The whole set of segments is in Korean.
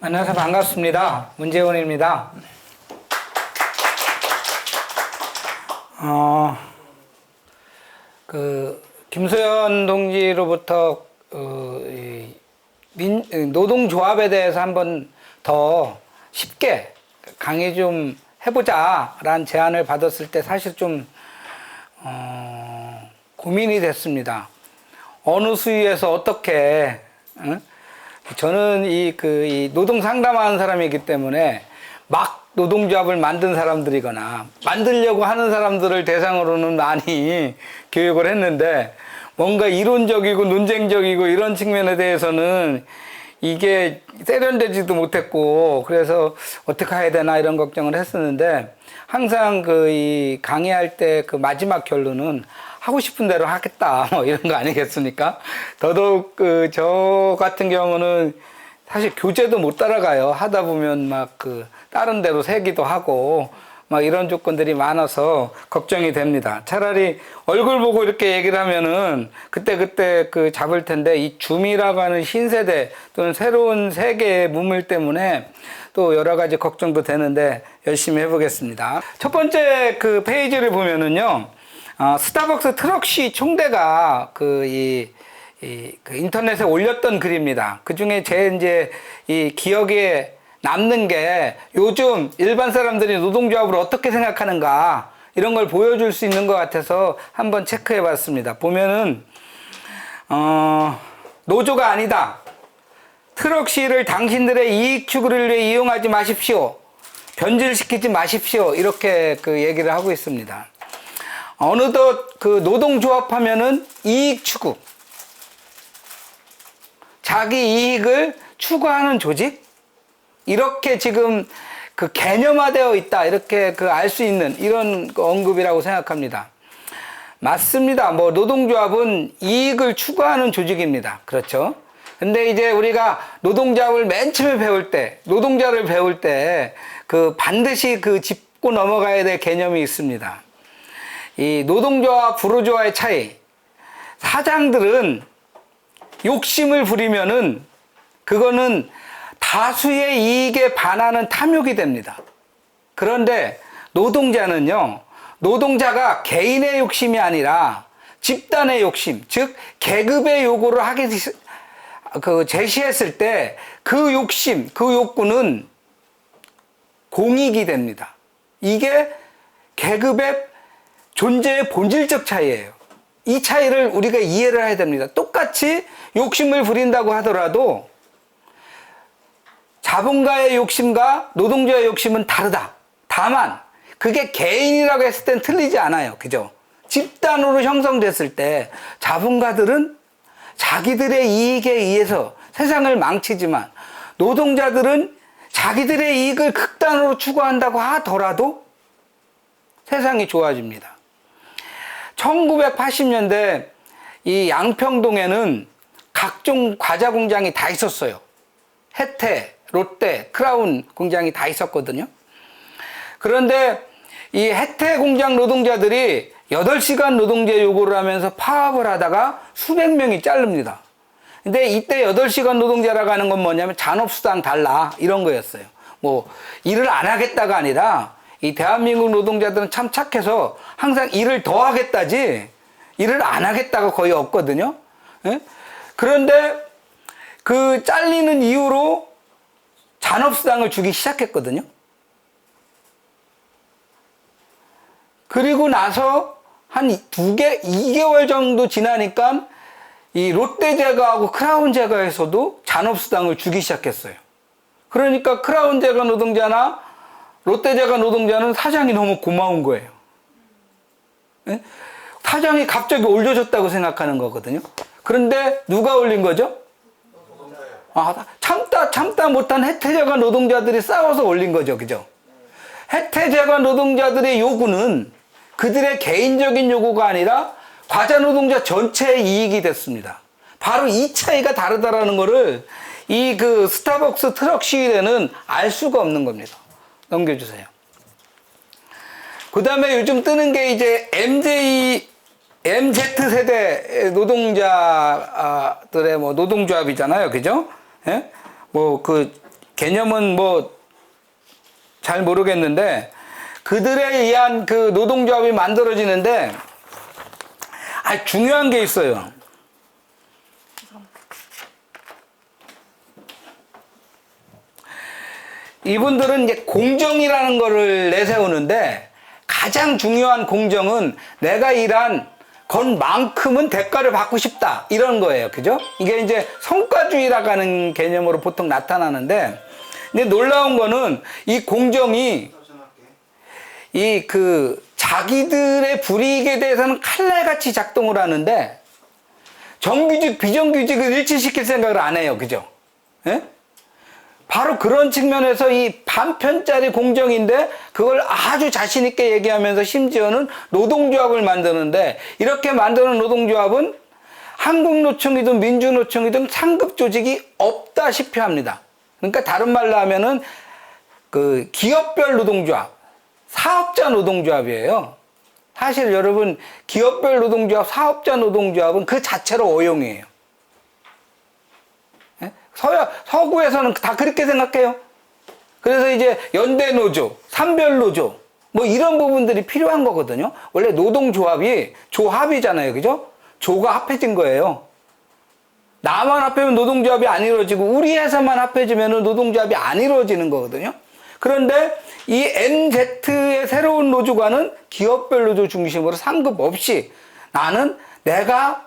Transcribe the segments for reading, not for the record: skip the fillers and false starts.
안녕하세요. 반갑습니다. 문재원입니다. 김소연 동지로부터 노동조합에 대해서 한번 더 쉽게 강의 좀 해보자 라는 제안을 받았을 때 사실 좀 고민이 됐습니다. 어느 수위에서 어떻게 저는 이 노동 상담하는 사람이기 때문에 막 노동조합을 만든 사람들이거나 만들려고 하는 사람들을 대상으로는 많이 교육을 했는데 뭔가 이론적이고 논쟁적이고 이런 측면에 대해서는 이게 세련되지도 못했고 그래서 어떻게 해야 되나 이런 걱정을 했었는데 항상 이 강의할 때 그 마지막 결론은 하고 싶은 대로 하겠다 뭐 이런 거 아니겠습니까? 더더욱 저 같은 경우는 사실 교재도 못 따라가요. 하다 보면 막 다른 데로 새기도 하고 막 이런 조건들이 많아서 걱정이 됩니다. 차라리 얼굴 보고 이렇게 얘기를 하면은 그때 잡을 텐데 이 줌이라고 하는 신세대 또는 새로운 세계의 문물 때문에 또 여러 가지 걱정도 되는데 열심히 해보겠습니다. 첫 번째 페이지를 보면은요. 스타벅스 트럭시 총대가 인터넷에 올렸던 글입니다. 그 중에 이제 이 기억에 남는 게 요즘 일반 사람들이 노동조합을 어떻게 생각하는가 이런 걸 보여줄 수 있는 것 같아서 한번 체크해 봤습니다. 보면은, 노조가 아니다. 트럭시를 당신들의 이익 추구를 위해 이용하지 마십시오. 변질시키지 마십시오. 이렇게 얘기를 하고 있습니다. 어느덧 노동조합 하면은 이익 추구. 자기 이익을 추구하는 조직? 이렇게 지금 개념화되어 있다. 이렇게 알 수 있는 이런 언급이라고 생각합니다. 맞습니다. 노동조합은 이익을 추구하는 조직입니다. 그렇죠? 근데 이제 우리가 노동조합을 맨 처음에 배울 때, 노동자를 배울 때, 반드시 짚고 넘어가야 될 개념이 있습니다. 이 노동조합, 부르주아의 차이. 사장들은 욕심을 부리면은 그거는 다수의 이익에 반하는 탐욕이 됩니다. 그런데 노동자는요, 노동자가 개인의 욕심이 아니라 집단의 욕심, 즉, 계급의 요구를 제시했을 때 그 욕심, 그 욕구는 공익이 됩니다. 이게 계급의 존재의 본질적 차이예요. 이 차이를 우리가 이해를 해야 됩니다. 똑같이 욕심을 부린다고 하더라도 자본가의 욕심과 노동자의 욕심은 다르다. 다만 그게 개인이라고 했을 땐 틀리지 않아요. 그죠? 집단으로 형성됐을 때 자본가들은 자기들의 이익에 의해서 세상을 망치지만 노동자들은 자기들의 이익을 극단으로 추구한다고 하더라도 세상이 좋아집니다. 1980년대 이 양평동에는 각종 과자 공장이 다 있었어요. 혜태, 롯데, 크라운 공장이 다 있었거든요. 그런데 이 혜태 공장 노동자들이 8시간 노동제 요구를 하면서 파업을 하다가 수백 명이 자릅니다. 근데 이때 8시간 노동제라고 하는 건 뭐냐면 잔업수당 달라 이런 거였어요. 일을 안 하겠다가 아니라 이 대한민국 노동자들은 참 착해서 항상 일을 더 하겠다지 일을 안 하겠다가 거의 없거든요. 예? 그런데 잘리는 이유로 잔업수당을 주기 시작했거든요. 그리고 나서 한 2개월 정도 지나니까 이 롯데제과하고 크라운제과에서도 잔업수당을 주기 시작했어요. 그러니까 크라운제과 노동자나 롯데제과 노동자는 사장이 너무 고마운 거예요. 예? 사장이 갑자기 올려줬다고 생각하는 거거든요. 그런데 누가 올린 거죠? 참다 못한 혜태제과 노동자들이 싸워서 올린 거죠. 그죠? 혜태제과 노동자들의 요구는 그들의 개인적인 요구가 아니라 과자 노동자 전체의 이익이 됐습니다. 바로 이 차이가 다르다라는 거를 스타벅스 트럭 시위대는 알 수가 없는 겁니다. 넘겨주세요. 그 다음에 요즘 뜨는 게 이제 MZ세대 노동자들의 노동조합이잖아요. 그죠? 예? 개념은 뭐 잘 모르겠는데 그들에 의한 그 노동조합이 만들어지는데 중요한 게 있어요. 이분들은 이제 공정이라는 거를 내세우는데 가장 중요한 공정은 내가 일한 것만큼은 대가를 받고 싶다 이런 거예요. 그죠? 이게 이제 성과주의라고 하는 개념으로 보통 나타나는데, 근데 놀라운 거는 이 공정이 이 자기들의 불이익에 대해서는 칼날같이 작동을 하는데 정규직 비정규직을 일치시킬 생각을 안 해요. 그죠? 예? 바로 그런 측면에서 이 반편짜리 공정인데 그걸 아주 자신 있게 얘기하면서 심지어는 노동조합을 만드는데, 이렇게 만드는 노동조합은 한국노총이든 민주노총이든 상급 조직이 없다시피 합니다. 그러니까 다른 말로 하면은 그 기업별 노동조합, 사업자 노동조합이에요. 사실 여러분 기업별 노동조합, 사업자 노동조합은 그 자체로 오용이에요. 서구에서는 다 그렇게 생각해요. 그래서 이제 연대노조, 산별노조 뭐 이런 부분들이 필요한 거거든요. 원래 노동조합이 조합이잖아요. 그죠? 조가 합해진 거예요. 나만 합해면 노동조합이 안 이루어지고 우리 회사만 합해지면 노동조합이 안 이루어지는 거거든요. 그런데 이 MZ의 새로운 노조관은 기업별 노조 중심으로 상급 없이 나는 내가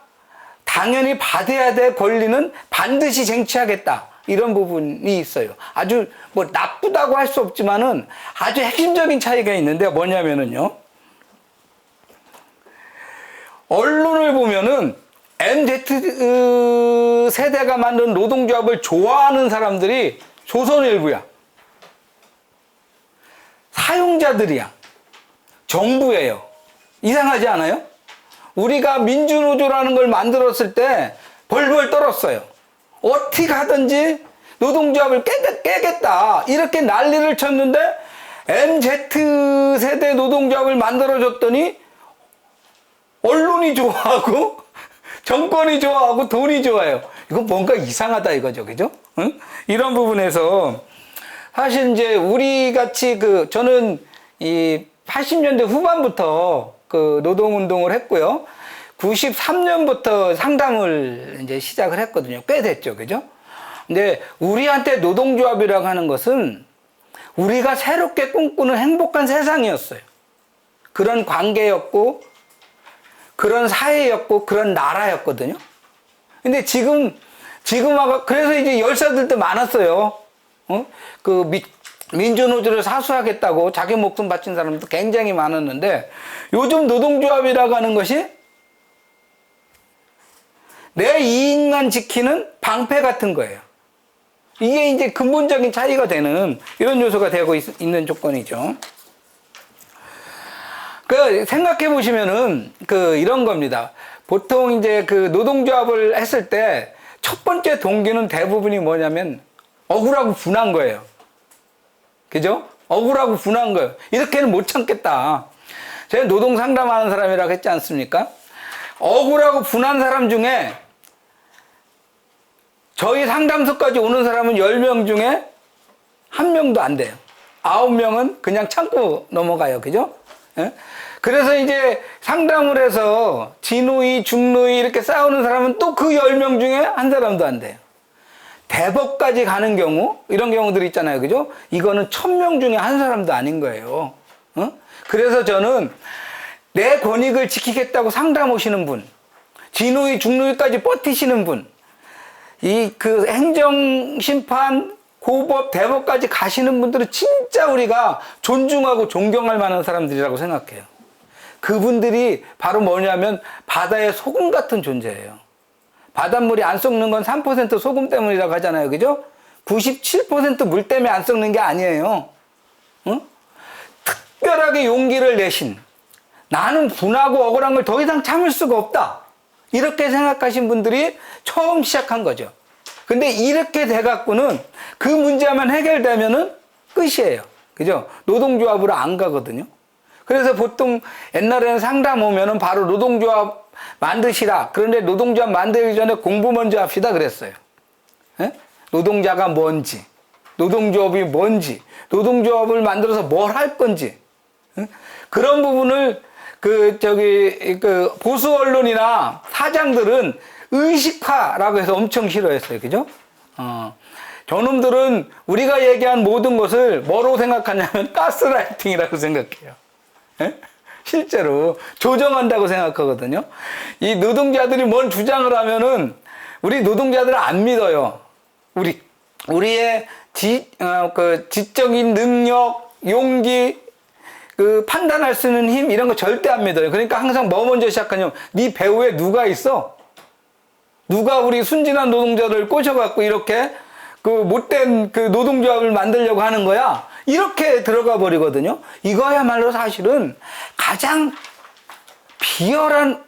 당연히 받아야 될 권리는 반드시 쟁취하겠다. 이런 부분이 있어요. 아주 뭐 나쁘다고 할 수 없지만은 아주 핵심적인 차이가 있는데 뭐냐면은요. 언론을 보면은 MZ 세대가 만든 노동조합을 좋아하는 사람들이 조선일보야. 사용자들이야. 정부예요. 이상하지 않아요? 우리가 민주노조라는 걸 만들었을 때 벌벌 떨었어요. 어떻게 하든지 노동조합을 깨겠다. 이렇게 난리를 쳤는데 MZ세대 노동조합을 만들어줬더니 언론이 좋아하고 정권이 좋아하고 돈이 좋아요. 이거 뭔가 이상하다 이거죠. 그죠? 응? 이런 부분에서 사실 이제 우리 같이 저는 이 80년대 후반부터 노동운동을 했고요. 93년부터 상담을 이제 시작을 했거든요. 꽤 됐죠. 그죠? 근데 우리한테 노동조합이라고 하는 것은 우리가 새롭게 꿈꾸는 행복한 세상이었어요. 그런 관계였고, 그런 사회였고, 그런 나라였거든요. 근데 그래서 이제 열사들도 많았어요. 민주노조를 사수하겠다고 자기 목숨 바친 사람도 굉장히 많았는데, 요즘 노동조합이라고 하는 것이 내 이익만 지키는 방패 같은 거예요. 이게 이제 근본적인 차이가 되는 이런 요소가 되고 있는 조건이죠. 생각해 보시면은 이런 겁니다. 보통 이제 노동조합을 했을 때 첫 번째 동기는 대부분이 뭐냐면 억울하고 분한 거예요. 그죠? 억울하고 분한 거예요. 이렇게는 못 참겠다. 제가 노동 상담하는 사람이라고 했지 않습니까? 억울하고 분한 사람 중에 저희 상담소까지 오는 사람은 10명 중에 1명도 안 돼요. 9명은 그냥 참고 넘어가요. 그죠? 예? 그래서 이제 상담을 해서 진우이, 중노이 이렇게 싸우는 사람은 또 그 10명 중에 한 사람도 안 돼요. 대법까지 가는 경우, 이런 경우들이 있잖아요. 그죠? 이거는 1000명 중에 한 사람도 아닌 거예요. 그래서 저는 내 권익을 지키겠다고 상담 오시는 분, 진우이, 중노이까지 버티시는 분, 행정심판, 고법, 대법까지 가시는 분들은 진짜 우리가 존중하고 존경할 만한 사람들이라고 생각해요. 그분들이 바로 뭐냐면 바다의 소금 같은 존재예요. 바닷물이 안 썩는 건 3% 소금 때문이라고 하잖아요. 그죠? 97% 물 때문에 안 썩는 게 아니에요. 응? 특별하게 용기를 내신, 나는 분하고 억울한 걸 더 이상 참을 수가 없다. 이렇게 생각하신 분들이 처음 시작한 거죠. 근데 이렇게 돼갖고는 그 문제만 해결되면은 끝이에요. 그죠? 노동조합으로 안 가거든요. 그래서 보통 옛날에는 상담 오면은 바로 노동조합 만드시라. 그런데 노동조합 만들기 전에 공부 먼저 합시다 그랬어요. 에? 노동자가 뭔지, 노동조합이 뭔지, 노동조합을 만들어서 뭘 할 건지, 응? 그런 부분을 보수 언론이나 사장들은 의식화라고 해서 엄청 싫어했어요. 그죠? 저놈들은 우리가 얘기한 모든 것을 뭐로 생각하냐면 가스라이팅이라고 생각해요. 예? 실제로 조정한다고 생각하거든요. 이 노동자들이 뭔 주장을 하면은 우리 노동자들은 안 믿어요. 우리의 지적인 능력, 용기, 판단할 수 있는 힘 이런 거 절대 안 믿어요. 그러니까 항상 뭐 먼저 시작하냐면 네 배후에 누가 있어? 누가 우리 순진한 노동자를 꼬셔갖고 이렇게 못된 노동조합을 만들려고 하는 거야? 이렇게 들어가 버리거든요. 이거야말로 사실은 가장 비열한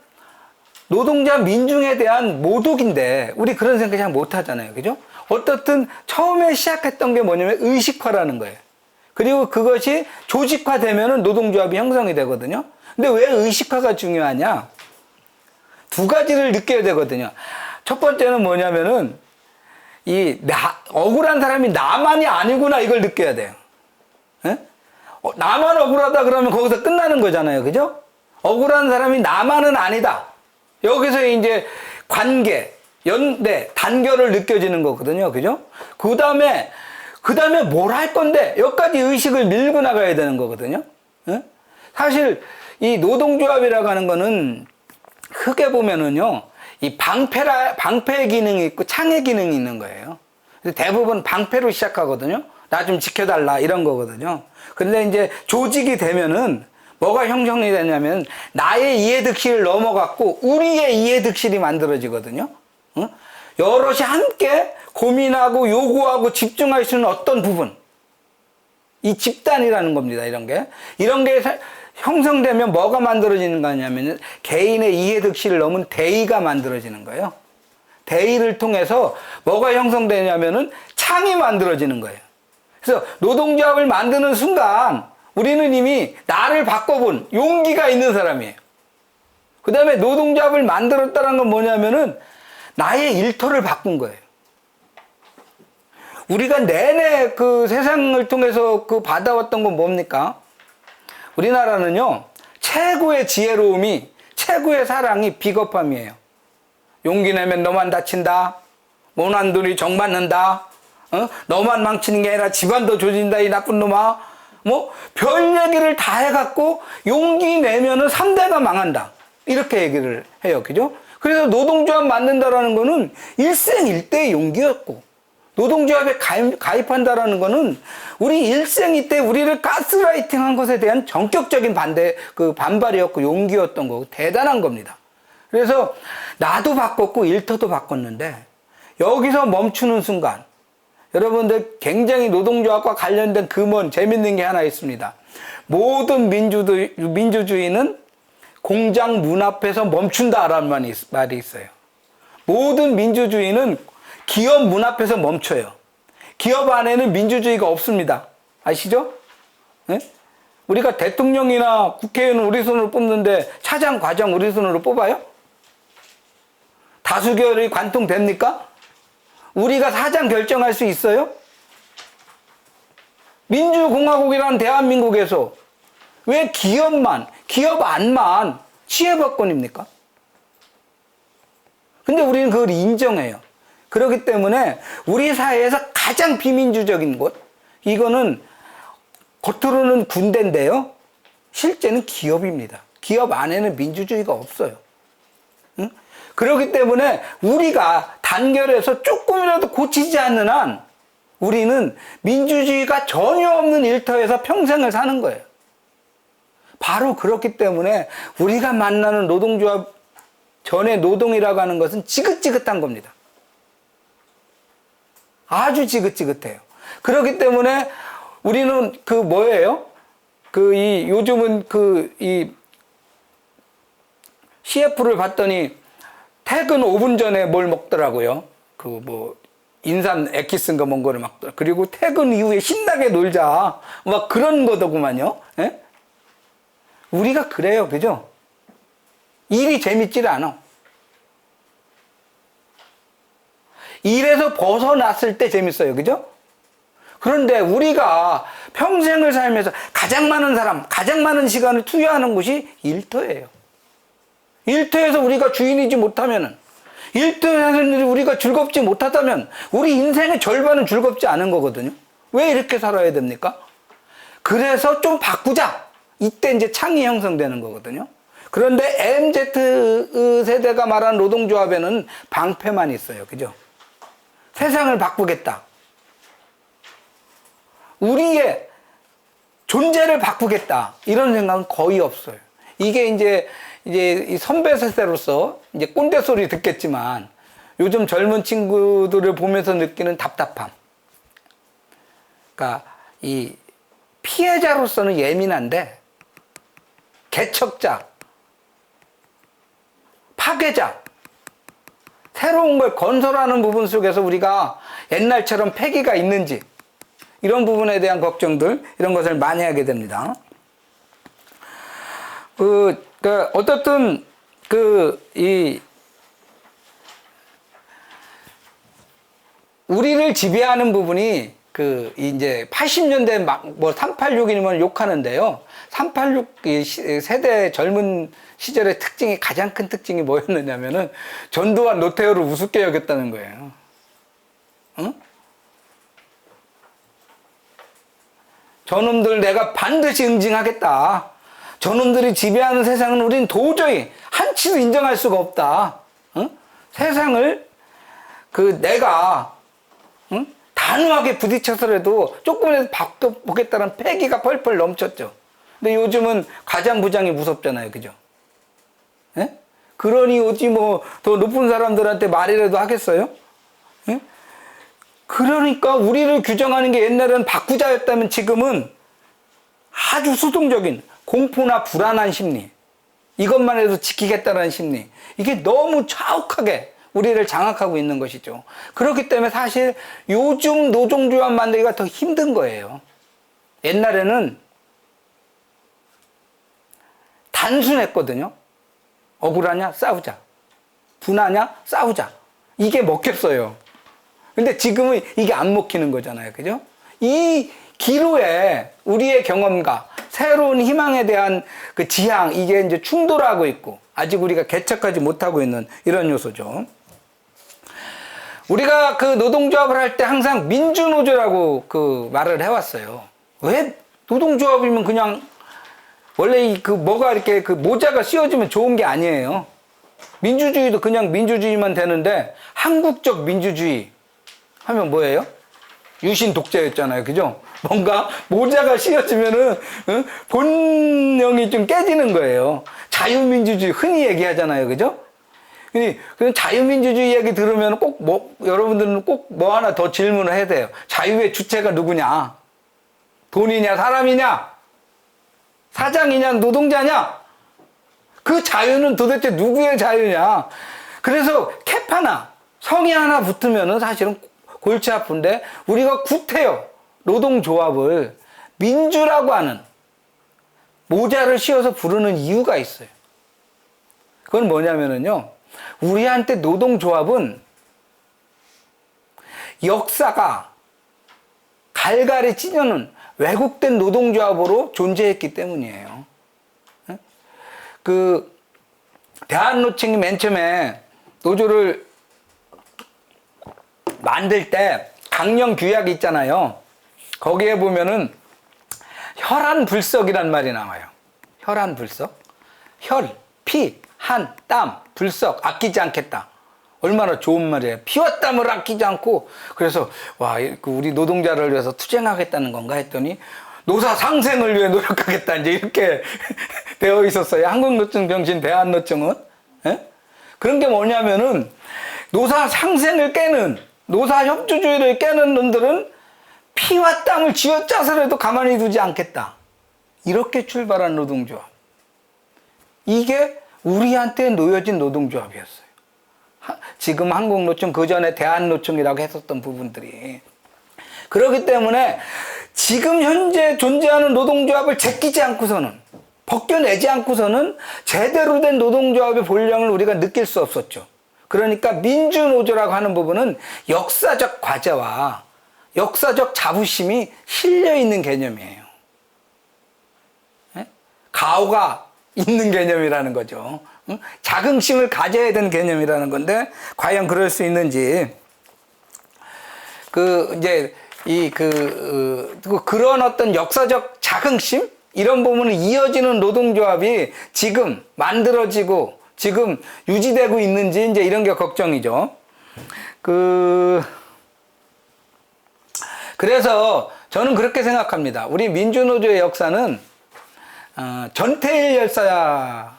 노동자 민중에 대한 모독인데 우리 그런 생각 잘 못 하잖아요. 그죠? 어떻든 처음에 시작했던 게 뭐냐면 의식화라는 거예요. 그리고 그것이 조직화되면은 노동조합이 형성이 되거든요. 근데 왜 의식화가 중요하냐? 두 가지를 느껴야 되거든요. 첫 번째는 뭐냐면은 억울한 사람이 나만이 아니구나 이걸 느껴야 돼요. 에? 나만 억울하다 그러면 거기서 끝나는 거잖아요. 그죠? 억울한 사람이 나만은 아니다. 여기서 이제 관계, 연대, 단결을 느껴지는 거거든요. 그죠? 그 다음에 뭘 할 건데, 여기까지 의식을 밀고 나가야 되는 거거든요. 에? 사실, 이 노동조합이라고 하는 거는, 크게 보면은요, 이 방패 기능이 있고 창의 기능이 있는 거예요. 대부분 방패로 시작하거든요. 나 좀 지켜달라, 이런 거거든요. 근데 이제 조직이 되면은, 뭐가 형성이 되냐면, 나의 이해득실을 넘어갔고, 우리의 이해득실이 만들어지거든요. 응? 여럿이 함께 고민하고 요구하고 집중할 수 있는 어떤 부분. 이 집단이라는 겁니다, 이런 게. 이런 게 형성되면 뭐가 만들어지는 거냐면, 개인의 이해득실을 넘은 대의가 만들어지는 거예요. 대의를 통해서 뭐가 형성되냐면은 창이 만들어지는 거예요. 그래서 노동조합을 만드는 순간, 우리는 이미 나를 바꿔본 용기가 있는 사람이에요. 그 다음에 노동조합을 만들었다는 건 뭐냐면은 나의 일터를 바꾼 거예요. 우리가 내내 세상을 통해서 받아왔던 건 뭡니까? 우리나라는요, 최고의 지혜로움이, 최고의 사랑이 비겁함이에요. 용기 내면 너만 다친다. 못난 돈이 정 받는다. 너만 망치는 게 아니라 집안도 조진다, 이 나쁜 놈아. 별 얘기를 다 해갖고 용기 내면은 3대가 망한다. 이렇게 얘기를 해요. 그죠? 그래서 노동조합 만든다라는 거는 일생일대의 용기였고, 노동조합에 가입한다라는 거는 우리 일생이때 우리를 가스라이팅 한 것에 대한 전격적인 반발이었고, 용기였던 거고, 대단한 겁니다. 그래서 나도 바꿨고, 일터도 바꿨는데, 여기서 멈추는 순간, 여러분들 굉장히 노동조합과 관련된 재밌는 게 하나 있습니다. 모든 민주주의는 공장 문 앞에서 멈춘다라는 말이 있어요. 모든 민주주의는 기업 문 앞에서 멈춰요. 기업 안에는 민주주의가 없습니다. 아시죠? 네? 우리가 대통령이나 국회의원 우리 손으로 뽑는데 차장, 과장 우리 손으로 뽑아요? 다수결이 관통됩니까? 우리가 사장 결정할 수 있어요? 민주공화국이라는 대한민국에서 왜 기업 안만 시혜법권입니까? 근데 우리는 그걸 인정해요. 그렇기 때문에 우리 사회에서 가장 비민주적인 곳, 이거는 겉으로는 군대인데요, 실제는 기업입니다. 기업 안에는 민주주의가 없어요. 응? 그렇기 때문에 우리가 단결해서 조금이라도 고치지 않는 한 우리는 민주주의가 전혀 없는 일터에서 평생을 사는 거예요. 바로 그렇기 때문에 우리가 만나는 노동조합 전의 노동이라고 하는 것은 지긋지긋한 겁니다. 아주 지긋지긋해요. 그렇기 때문에 우리는 뭐예요? 요즘은 CF를 봤더니 퇴근 5분 전에 뭘 먹더라고요. 인삼 엑기스인가 뭔 거를 먹더라고요. 그리고 퇴근 이후에 신나게 놀자. 막 그런 거더구만요. 예? 우리가 그래요. 그죠? 일이 재밌질 않아. 일에서 벗어났을 때 재밌어요. 그죠? 그런데 우리가 평생을 살면서 가장 많은 사람, 가장 많은 시간을 투여하는 곳이 일터예요. 일터에서 우리가 주인이지 못하면은, 일터에서 우리가 즐겁지 못하다면 우리 인생의 절반은 즐겁지 않은 거거든요. 왜 이렇게 살아야 됩니까? 그래서 좀 바꾸자. 이때 이제 창이 형성되는 거거든요. 그런데 MZ 세대가 말한 노동조합에는 방패만 있어요. 그죠? 세상을 바꾸겠다. 우리의 존재를 바꾸겠다. 이런 생각은 거의 없어요. 이게 이제 이 선배 세대로서 이제 꼰대 소리 듣겠지만 요즘 젊은 친구들을 보면서 느끼는 답답함. 그러니까 이 피해자로서는 예민한데 개척자, 파괴자, 새로운 걸 건설하는 부분 속에서 우리가 옛날처럼 패기가 있는지 이런 부분에 대한 걱정들, 이런 것을 많이 하게 됩니다. 어떻든 우리를 지배하는 부분이 이제 80년대 뭐 386이면 욕하는데요. 386 세대 젊은 시절의 특징이, 가장 큰 특징이 뭐였느냐면은 전두환 노태우를 우습게 여겼다는 거예요. 응? 저놈들 내가 반드시 응징하겠다. 저놈들이 지배하는 세상은 우린 도저히 한치도 인정할 수가 없다. 응? 세상을 내가 단호하게 부딪혀서라도 조금이라도 바꿔보겠다는 패기가 펄펄 넘쳤죠. 근데 요즘은 가장부장이 무섭잖아요. 그죠? 예? 그러니 어찌 뭐 더 높은 사람들한테 말이라도 하겠어요? 예? 그러니까 우리를 규정하는 게 옛날에는 바꾸자였다면 지금은 아주 수동적인 공포나 불안한 심리, 이것만 해도 지키겠다는 심리, 이게 너무 자욱하게 우리를 장악하고 있는 것이죠. 그렇기 때문에 사실 요즘 노동조합 만들기가 더 힘든 거예요. 옛날에는 단순했거든요. 억울하냐? 싸우자. 분하냐? 싸우자. 이게 먹혔어요. 근데 지금은 이게 안 먹히는 거잖아요. 그죠? 이 기로에 우리의 경험과 새로운 희망에 대한 그 지향, 이게 이제 충돌하고 있고 아직 우리가 개척하지 못하고 있는 이런 요소죠. 우리가 노동조합을 할 때 항상 민주노조라고 말을 해왔어요. 왜 노동조합이면 그냥 원래 뭐가 이렇게 모자가 씌워지면 좋은 게 아니에요. 민주주의도 그냥 민주주의만 되는데 한국적 민주주의 하면 뭐예요? 유신 독재였잖아요. 그죠? 뭔가 모자가 씌워지면은 본령이 좀 깨지는 거예요. 자유민주주의 흔히 얘기하잖아요. 그죠? 그 자유민주주의 얘기 들으면 여러분들은 꼭 뭐 하나 더 질문을 해야 돼요. 자유의 주체가 누구냐? 돈이냐, 사람이냐? 사장이냐, 노동자냐? 그 자유는 도대체 누구의 자유냐? 그래서 캡 하나, 성이 하나 붙으면은 사실은 골치 아픈데 우리가 구태여 노동조합을 민주라고 하는 모자를 씌워서 부르는 이유가 있어요. 그건 뭐냐면은요, 우리한테 노동조합은 역사가 갈갈이 찢어는 왜곡된 노동조합으로 존재했기 때문이에요. 대한노총이 맨 처음에 노조를 만들 때 강령 규약이 있잖아요. 거기에 보면은 혈안불석이란 말이 나와요. 혈안불석. 혈, 피, 한, 땀, 불석, 아끼지 않겠다. 얼마나 좋은 말이에요. 피와 땀을 아끼지 않고, 그래서 우리 노동자를 위해서 투쟁하겠다는 건가 했더니 노사 상생을 위해 노력하겠다, 이제 이렇게 되어 있었어요. 한국노총 병신 대한노총은. 예? 그런 게 뭐냐면은 노사 상생을 깨는, 노사 협조주의를 깨는 놈들은 피와 땀을 쥐어짜서라도 가만히 두지 않겠다. 이렇게 출발한 노동조합. 이게 우리한테 놓여진 노동조합이었어요. 지금 한국노총, 그 전에 대한노총이라고 했었던 부분들이. 그렇기 때문에 지금 현재 존재하는 노동조합을 제끼지 않고서는, 벗겨내지 않고서는 제대로 된 노동조합의 본령을 우리가 느낄 수 없었죠. 그러니까 민주노조라고 하는 부분은 역사적 과제와 역사적 자부심이 실려 있는 개념이에요. 예? 가오가 있는 개념이라는 거죠. 응? 자긍심을 가져야 되는 개념이라는 건데 과연 그럴 수 있는지 이제 그런 어떤 역사적 자긍심 이런 부분을 이어지는 노동조합이 지금 만들어지고 지금 유지되고 있는지 이제 이런 게 걱정이죠. 그래서 저는 그렇게 생각합니다. 우리 민주노조의 역사는 전태일 열사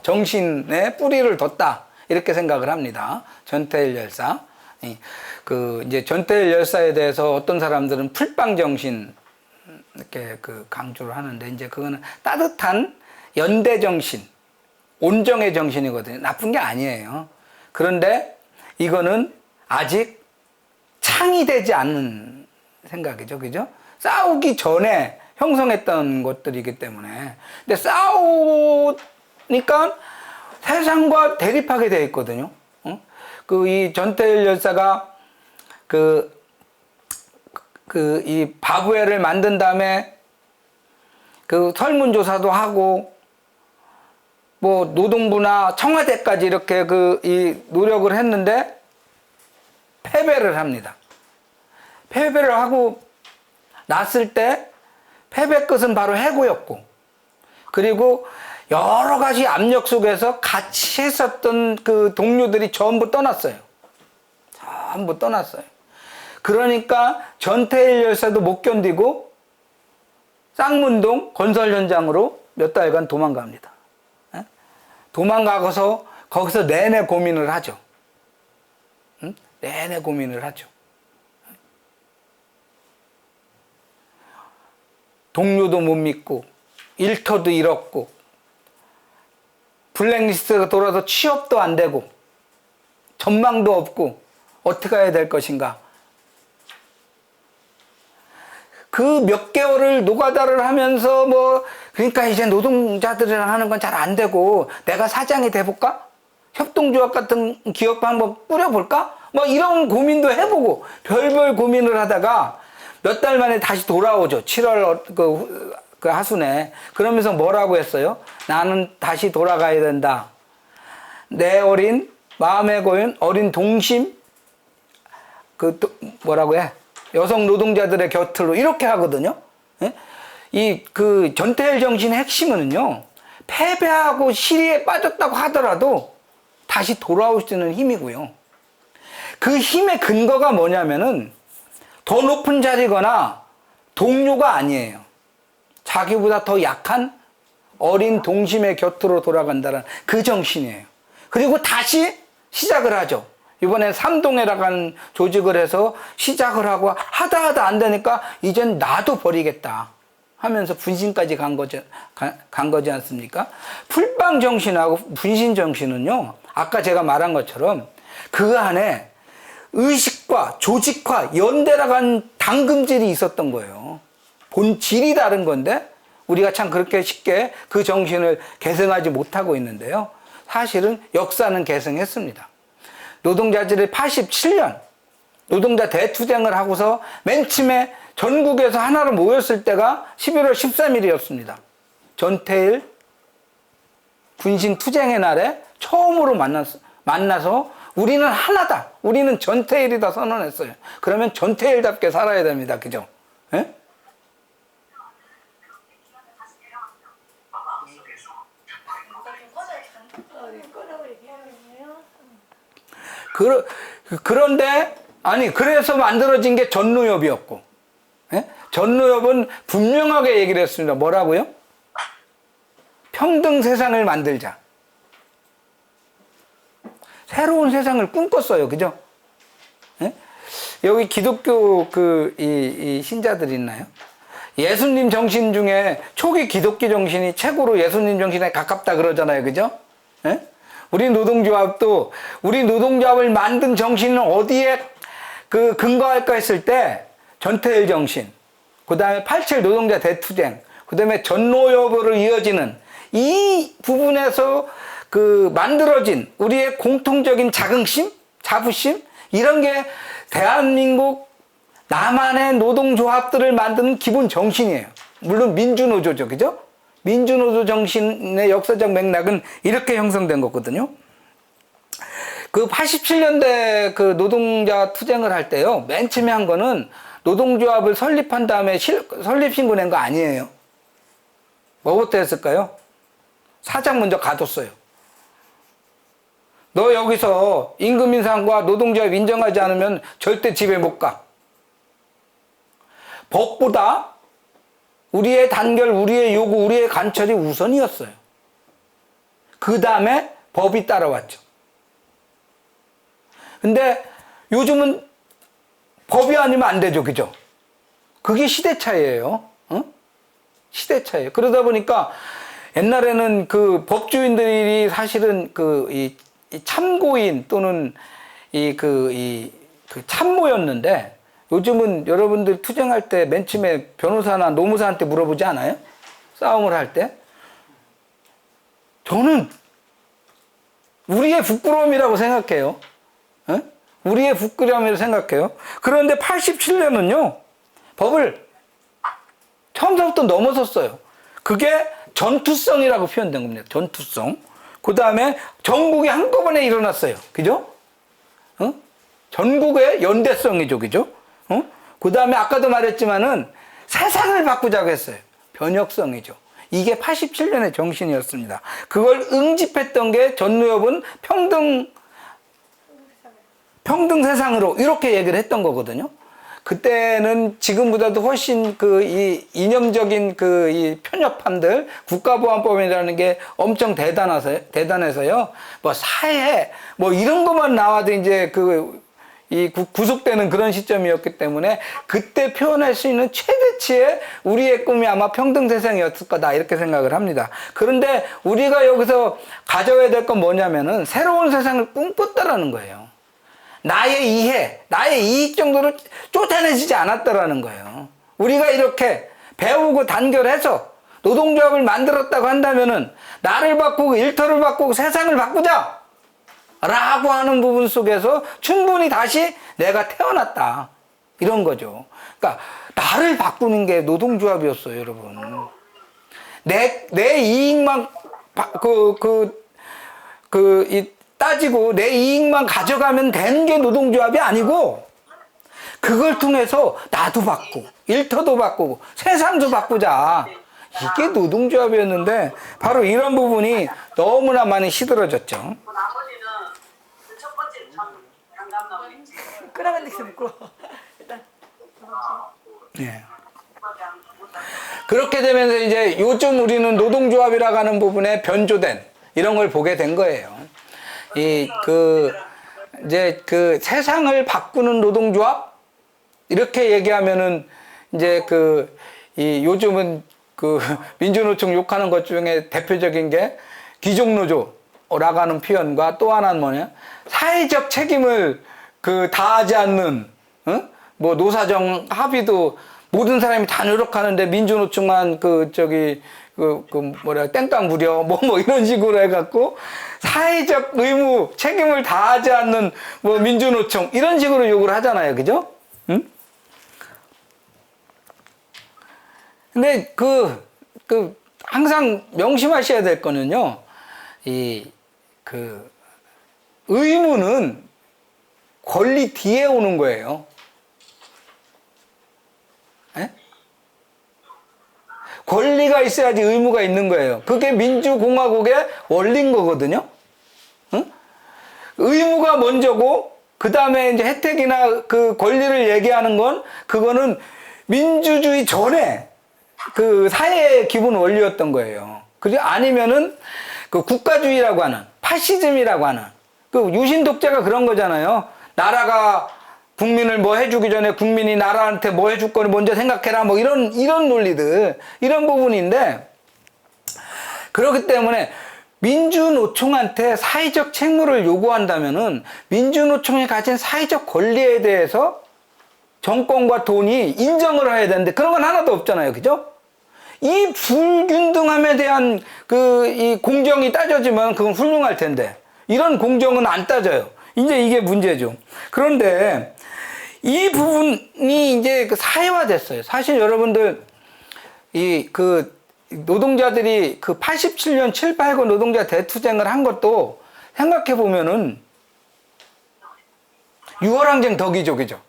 정신에 뿌리를 뒀다 이렇게 생각을 합니다. 전태일 열사. 이제 전태일 열사에 대해서 어떤 사람들은 풀빵 정신 이렇게 강조를 하는데 이제 그거는 따뜻한 연대 정신, 온정의 정신이거든요. 나쁜 게 아니에요. 그런데 이거는 아직 창의되지 않은 생각이죠. 그죠? 싸우기 전에 형성했던 것들이기 때문에. 근데 싸우니까 세상과 대립하게 되어 있거든요. 이 전태일 열사가 이 바부회를 만든 다음에 설문조사도 하고 뭐 노동부나 청와대까지 이렇게 이 노력을 했는데 패배를 합니다. 패배를 하고 났을 때 패배 끝은 바로 해고였고 그리고 여러 가지 압력 속에서 같이 했었던 동료들이 전부 떠났어요. 전부 떠났어요. 그러니까 전태일 열사도 못 견디고 쌍문동 건설 현장으로 몇 달간 도망갑니다. 도망가서 거기서 내내 고민을 하죠. 내내 고민을 하죠. 동료도 못 믿고 일터도 잃었고 블랙리스트가 돌아서 취업도 안 되고 전망도 없고 어떻게 해야 될 것인가. 그 몇 개월을 노가다를 하면서 그러니까 이제 노동자들이랑 하는 건 잘 안 되고 내가 사장이 돼볼까? 협동조합 같은 기업 한번 꾸려볼까? 이런 고민도 해보고 별별 고민을 하다가 몇 달 만에 다시 돌아오죠. 7월 그 하순에. 그러면서 뭐라고 했어요? 나는 다시 돌아가야 된다. 내 어린 마음에 고인 어린 동심 뭐라고 해? 여성 노동자들의 곁으로 이렇게 하거든요. 이 전태일 정신의 핵심은요. 패배하고 시리에 빠졌다고 하더라도 다시 돌아올 수 있는 힘이고요. 그 힘의 근거가 뭐냐면은 더 높은 자리거나 동료가 아니에요. 자기보다 더 약한 어린 동심의 곁으로 돌아간다는 그 정신이에요. 그리고 다시 시작을 하죠. 이번에 삼동회라고 하는 조직을 해서 시작을 하고 하다 안 되니까 이젠 나도 버리겠다 하면서 분신까지 간 거지 않습니까? 풀빵 정신하고 분신 정신은요, 아까 제가 말한 것처럼 그 안에 의식과 조직화, 연대라고 하는 당금질이 있었던 거예요. 본질이 다른 건데 우리가 참 그렇게 쉽게 그 정신을 계승하지 못하고 있는데요. 사실은 역사는 계승했습니다. 노동자들이 87년 노동자 대투쟁을 하고서 맨 처음에 전국에서 하나로 모였을 때가 11월 13일이었습니다. 전태일 분신투쟁의 날에 처음으로 만나서 우리는 하나다. 우리는 전태일이다 선언했어요. 그러면 전태일답게 살아야 됩니다. 그죠? 예? 그런데 그래서 만들어진 게 전노협이었고, 예? 전노협은 분명하게 얘기를 했습니다. 뭐라고요? 평등 세상을 만들자. 새로운 세상을 꿈꿨어요. 그죠? 예? 여기 기독교 이 신자들 있나요? 예수님 정신 중에 초기 기독교 정신이 최고로 예수님 정신에 가깝다 그러잖아요. 그죠? 예? 우리 노동조합도 우리 노동조합을 만든 정신은 어디에 근거할까 했을 때 전태일 정신, 그 다음에 87 노동자 대투쟁, 그 다음에 전노협으로 이어지는 이 부분에서 만들어진 우리의 공통적인 자긍심, 자부심 이런 게 대한민국 나만의 노동조합들을 만드는 기본 정신이에요. 물론 민주노조죠. 그죠? 민주노조 정신의 역사적 맥락은 이렇게 형성된 거거든요. 그 87년대 그 노동자 투쟁을 할 때요. 맨 처음에 한 거는 노동조합을 설립한 다음에 설립신고 낸 거 아니에요. 뭐부터 했을까요? 사장 먼저 가뒀어요. 너 여기서 임금 인상과 노동조합 인정하지 않으면 절대 집에 못 가. 법보다 우리의 단결, 우리의 요구, 우리의 관철이 우선이었어요. 그 다음에 법이 따라왔죠. 근데 요즘은 법이 아니면 안 되죠. 그죠? 그게 시대 차이예요. 어? 시대 차이예요. 그러다 보니까 옛날에는 그 법조인들이 사실은 이 참고인 또는 그 참모였는데 요즘은 여러분들 투쟁할 때 맨 처음에 변호사나 노무사한테 물어보지 않아요? 싸움을 할 때? 저는 우리의 부끄러움이라고 생각해요. 어? 우리의 부끄러움이라고 생각해요. 그런데 87년은요, 법을 처음부터 넘어섰어요. 그게 전투성이라고 표현된 겁니다. 전투성. 그 다음에 전국이 한꺼번에 일어났어요. 그죠? 어? 전국의 연대성이죠. 그죠? 어? 그 다음에 아까도 말했지만은 세상을 바꾸자고 했어요. 변혁성이죠. 이게 87년의 정신이었습니다. 그걸 응집했던 게 전무협은 평등 세상으로 이렇게 얘기를 했던 거거든요. 그때는 지금보다도 훨씬 이 이념적인 이 편협함들, 국가보안법이라는 게 엄청 대단해서요. 뭐 사회, 뭐 이런 것만 나와도 이제 구속되는 그런 시점이었기 때문에 그때 표현할 수 있는 최대치의 우리의 꿈이 아마 평등 세상이었을 거다 이렇게 생각을 합니다. 그런데 우리가 여기서 가져야 될 건 뭐냐면은 새로운 세상을 꿈꿨다라는 거예요. 나의 이해, 나의 이익 정도를 쫓아내지지 않았다라는 거예요. 우리가 이렇게 배우고 단결해서 노동조합을 만들었다고 한다면은 나를 바꾸고 일터를 바꾸고 세상을 바꾸자! 라고 하는 부분 속에서 충분히 다시 내가 태어났다. 이런 거죠. 그러니까 나를 바꾸는 게 노동조합이었어요, 여러분. 내 이익만 따지고 내 이익만 가져가면 되는 게 노동조합이 아니고 그걸 통해서 나도 바꾸고 일터도 바꾸고 세상도 바꾸자. 이게 노동조합이었는데 바로 이런 부분이 너무나 많이 시들어졌죠. 끄라는데 부끄러워. 일단. 예. 그렇게 되면서 이제 요즘 우리는 노동조합이라고 하는 부분에 변조된 이런 걸 보게 된 거예요. 이제 세상을 바꾸는 노동조합? 이렇게 얘기하면은 이제 요즘은 민주노총 욕하는 것 중에 대표적인 게 귀족노조라고 하는 표현과 또 하나는 뭐냐? 사회적 책임을 다하지 않는, 뭐 노사정 합의도 모든 사람이 다 노력하는데 민주노총만 땡깡 부려 뭐 이런 식으로 해갖고 사회적 의무 책임을 다하지 않는 뭐 민주노총 이런 식으로 욕을 하잖아요. 그죠? 응? 근데 항상 명심하셔야 될 거는요. 의무는 권리 뒤에 오는 거예요. 에? 권리가 있어야지 의무가 있는 거예요. 그게 민주공화국의 원리인 거거든요. 응? 의무가 먼저고, 그 다음에 이제 혜택이나 권리를 얘기하는 그거는 민주주의 전에 사회의 기본 원리였던 거예요. 그리고 아니면은 국가주의라고 하는, 파시즘이라고 하는, 유신 독재가 그런 거잖아요. 나라가 국민을 뭐 해주기 전에 국민이 나라한테 뭐 해줄 거니 먼저 생각해라 뭐 이런 논리들, 이런 부분인데, 그렇기 때문에 민주노총한테 사회적 책무를 요구한다면은 민주노총이 가진 사회적 권리에 대해서 정권과 돈이 인정을 해야 되는데 그런 건 하나도 없잖아요. 그죠? 이 불균등함에 대한 이 공정이 따져지면 그건 훌륭할 텐데 이런 공정은 안 따져요. 이제 이게 문제죠. 그런데 이 부분이 이제 그 사회화됐어요. 사실 여러분들 이 그 노동자들이 그 87년 7, 8구 노동자 대투쟁을 한 것도 생각해 보면은 6월항쟁 덕이죠, 그죠?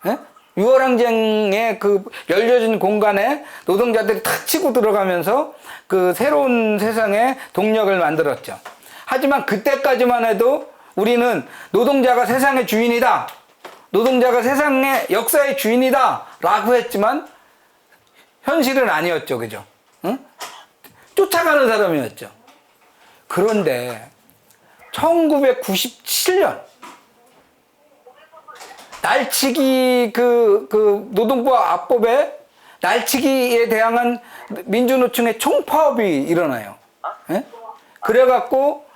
예? 6월항쟁의 그 열려진 공간에 노동자들이 탁 치고 들어가면서 그 새로운 세상의 동력을 만들었죠. 하지만 그때까지만 해도 우리는 노동자가 세상의 주인이다. 노동자가 세상의 역사의 주인이다. 라고 했지만 현실은 아니었죠. 그죠? 응? 쫓아가는 사람이었죠. 그런데 1997년 날치기 그 노동부 압법에 날치기에 대항한 민주노총의 총파업이 일어나요. 예? 그래갖고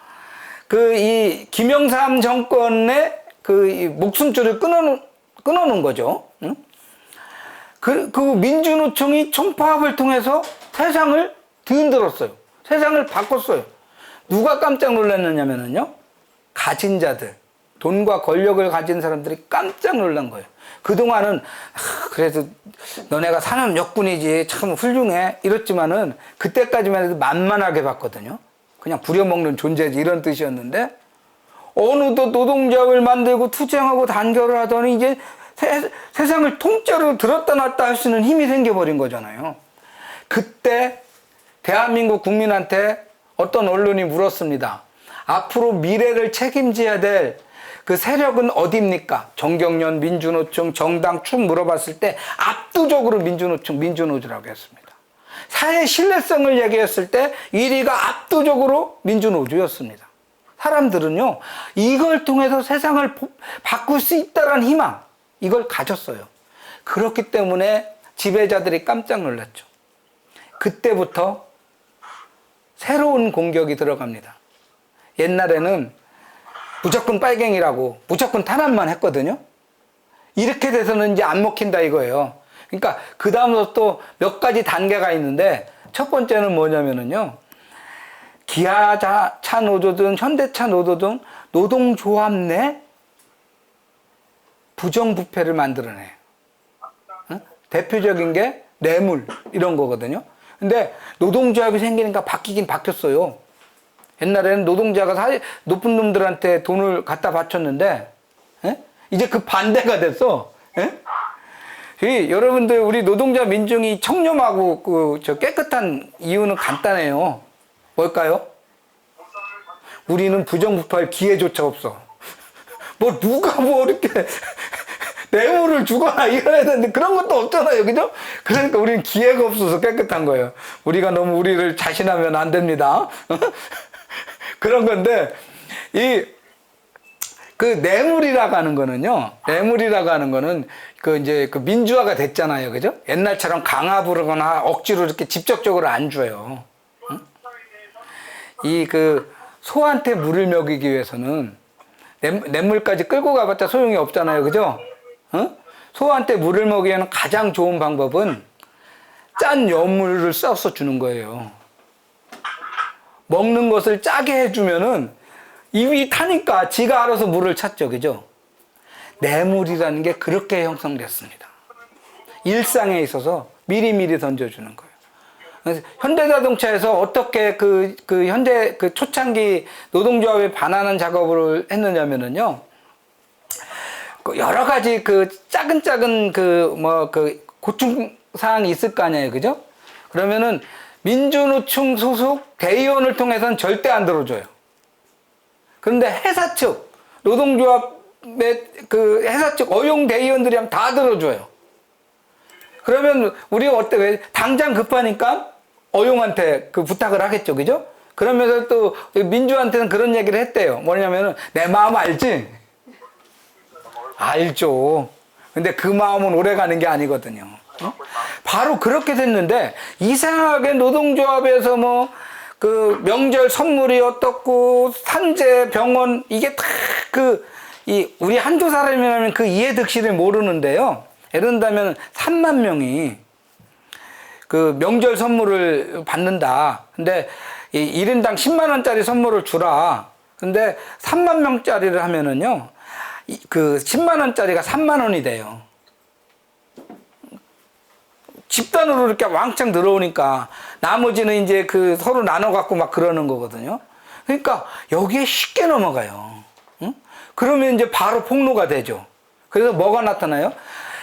그 이 김영삼 정권의 그 이 목숨줄을 끊어놓은 거죠. 응? 그 민주노총이 총파업을 통해서 세상을 뒤흔들었어요. 세상을 바꿨어요. 누가 깜짝 놀랐느냐면요. 가진 자들, 돈과 권력을 가진 사람들이 깜짝 놀란 거예요. 그동안은 그래도 너네가 사는 역군이지 참 훌륭해 이랬지만은 그때까지만 해도 만만하게 봤거든요. 그냥 부려먹는 존재지 이런 뜻이었는데 어느덧 노동조합을 만들고 투쟁하고 단결을 하더니 이제 세상을 통째로 들었다 놨다 할 수 있는 힘이 생겨버린 거잖아요. 그때 대한민국 국민한테 어떤 언론이 물었습니다. 앞으로 미래를 책임져야 될 그 세력은 어디입니까? 정경련, 민주노총, 정당 쭉 물어봤을 때 압도적으로 민주노총, 민주노조라고 했습니다. 사회 신뢰성을 얘기했을 때 1위가 압도적으로 민주노조였습니다. 사람들은요, 이걸 통해서 세상을 바꿀 수 있다는 희망, 이걸 가졌어요. 그렇기 때문에 지배자들이 깜짝 놀랐죠. 그때부터 새로운 공격이 들어갑니다. 옛날에는 무조건 빨갱이라고 무조건 탄압만 했거든요. 이렇게 돼서는 이제 안 먹힌다 이거예요. 그러니까 그 다음부터 또 몇 가지 단계가 있는데 첫 번째는 뭐냐면은요. 기아차 노조든 현대차 노조든 노동조합 내 부정부패를 만들어내요. 응? 대표적인 게 뇌물 이런 거거든요. 근데 노동조합이 생기니까 바뀌긴 바뀌었어요. 옛날에는 노동자가 높은 놈들한테 돈을 갖다 바쳤는데 이제 그 반대가 됐어. 여러분들 우리 노동자 민중이 청렴하고 저 깨끗한 이유는 간단해요. 뭘까요? 우리는 부정부패할 기회조차 없어. 뭐 누가 뭐 이렇게 뇌물을 주거나 이래야 되는데 그런 것도 없잖아요. 그죠? 그러니까 우리는 기회가 없어서 깨끗한 거예요. 우리가 너무 우리를 자신하면 안 됩니다. 그런 건데 그 뇌물이라고 하는 거는요. 뇌물이라고 하는 거는 이제 민주화가 됐잖아요. 그죠? 옛날처럼 강압으로거나 억지로 이렇게 직접적으로 안 줘요. 응? 소한테 물을 먹이기 위해서는 냇물까지 끌고 가봤자 소용이 없잖아요. 그죠? 어? 소한테 물을 먹이는 가장 좋은 방법은 짠 여물을 써서 주는 거예요. 먹는 것을 짜게 해주면은 입이 타니까 지가 알아서 물을 찾죠. 그죠? 뇌물이라는 게 그렇게 형성됐습니다. 일상에 있어서 미리미리 던져주는 거예요. 그래서 현대자동차에서 어떻게 현대 초창기 노동조합에 반하는 작업을 했느냐면은요. 여러 가지 작은 고충사항이 있을 거 아니에요. 그죠? 그러면은 민주노총 소속 대의원을 통해서는 절대 안 들어줘요. 그런데 회사 측, 노동조합의 회사 측 어용 대의원들이 하면 다 들어줘요. 그러면 우리가 왜 당장 급하니까 어용한테 부탁을 하겠죠. 그죠? 그러면서 또 민주한테는 그런 얘기를 했대요. 뭐냐면은 내 마음 알지? 알죠. 근데 그 마음은 오래 가는 게 아니거든요. 어? 바로 그렇게 됐는데 이상하게 노동조합에서 명절 선물이 어떻고 산재 병원 이게 다 우리 한두 사람이라면 그 이해득실을 모르는데요. 예를 들면 3만 명이 명절 선물을 받는다. 근데 1인당 10만 원짜리 선물을 주라. 근데 3만 명짜리를 하면은요. 그 10만 원짜리가 3만 원이 돼요. 집단으로 이렇게 왕창 들어오니까 나머지는 이제 그 서로 나눠 갖고 막 그러는 거거든요. 그러니까 여기에 쉽게 넘어가요. 응? 그러면 이제 바로 폭로가 되죠. 그래서 뭐가 나타나요?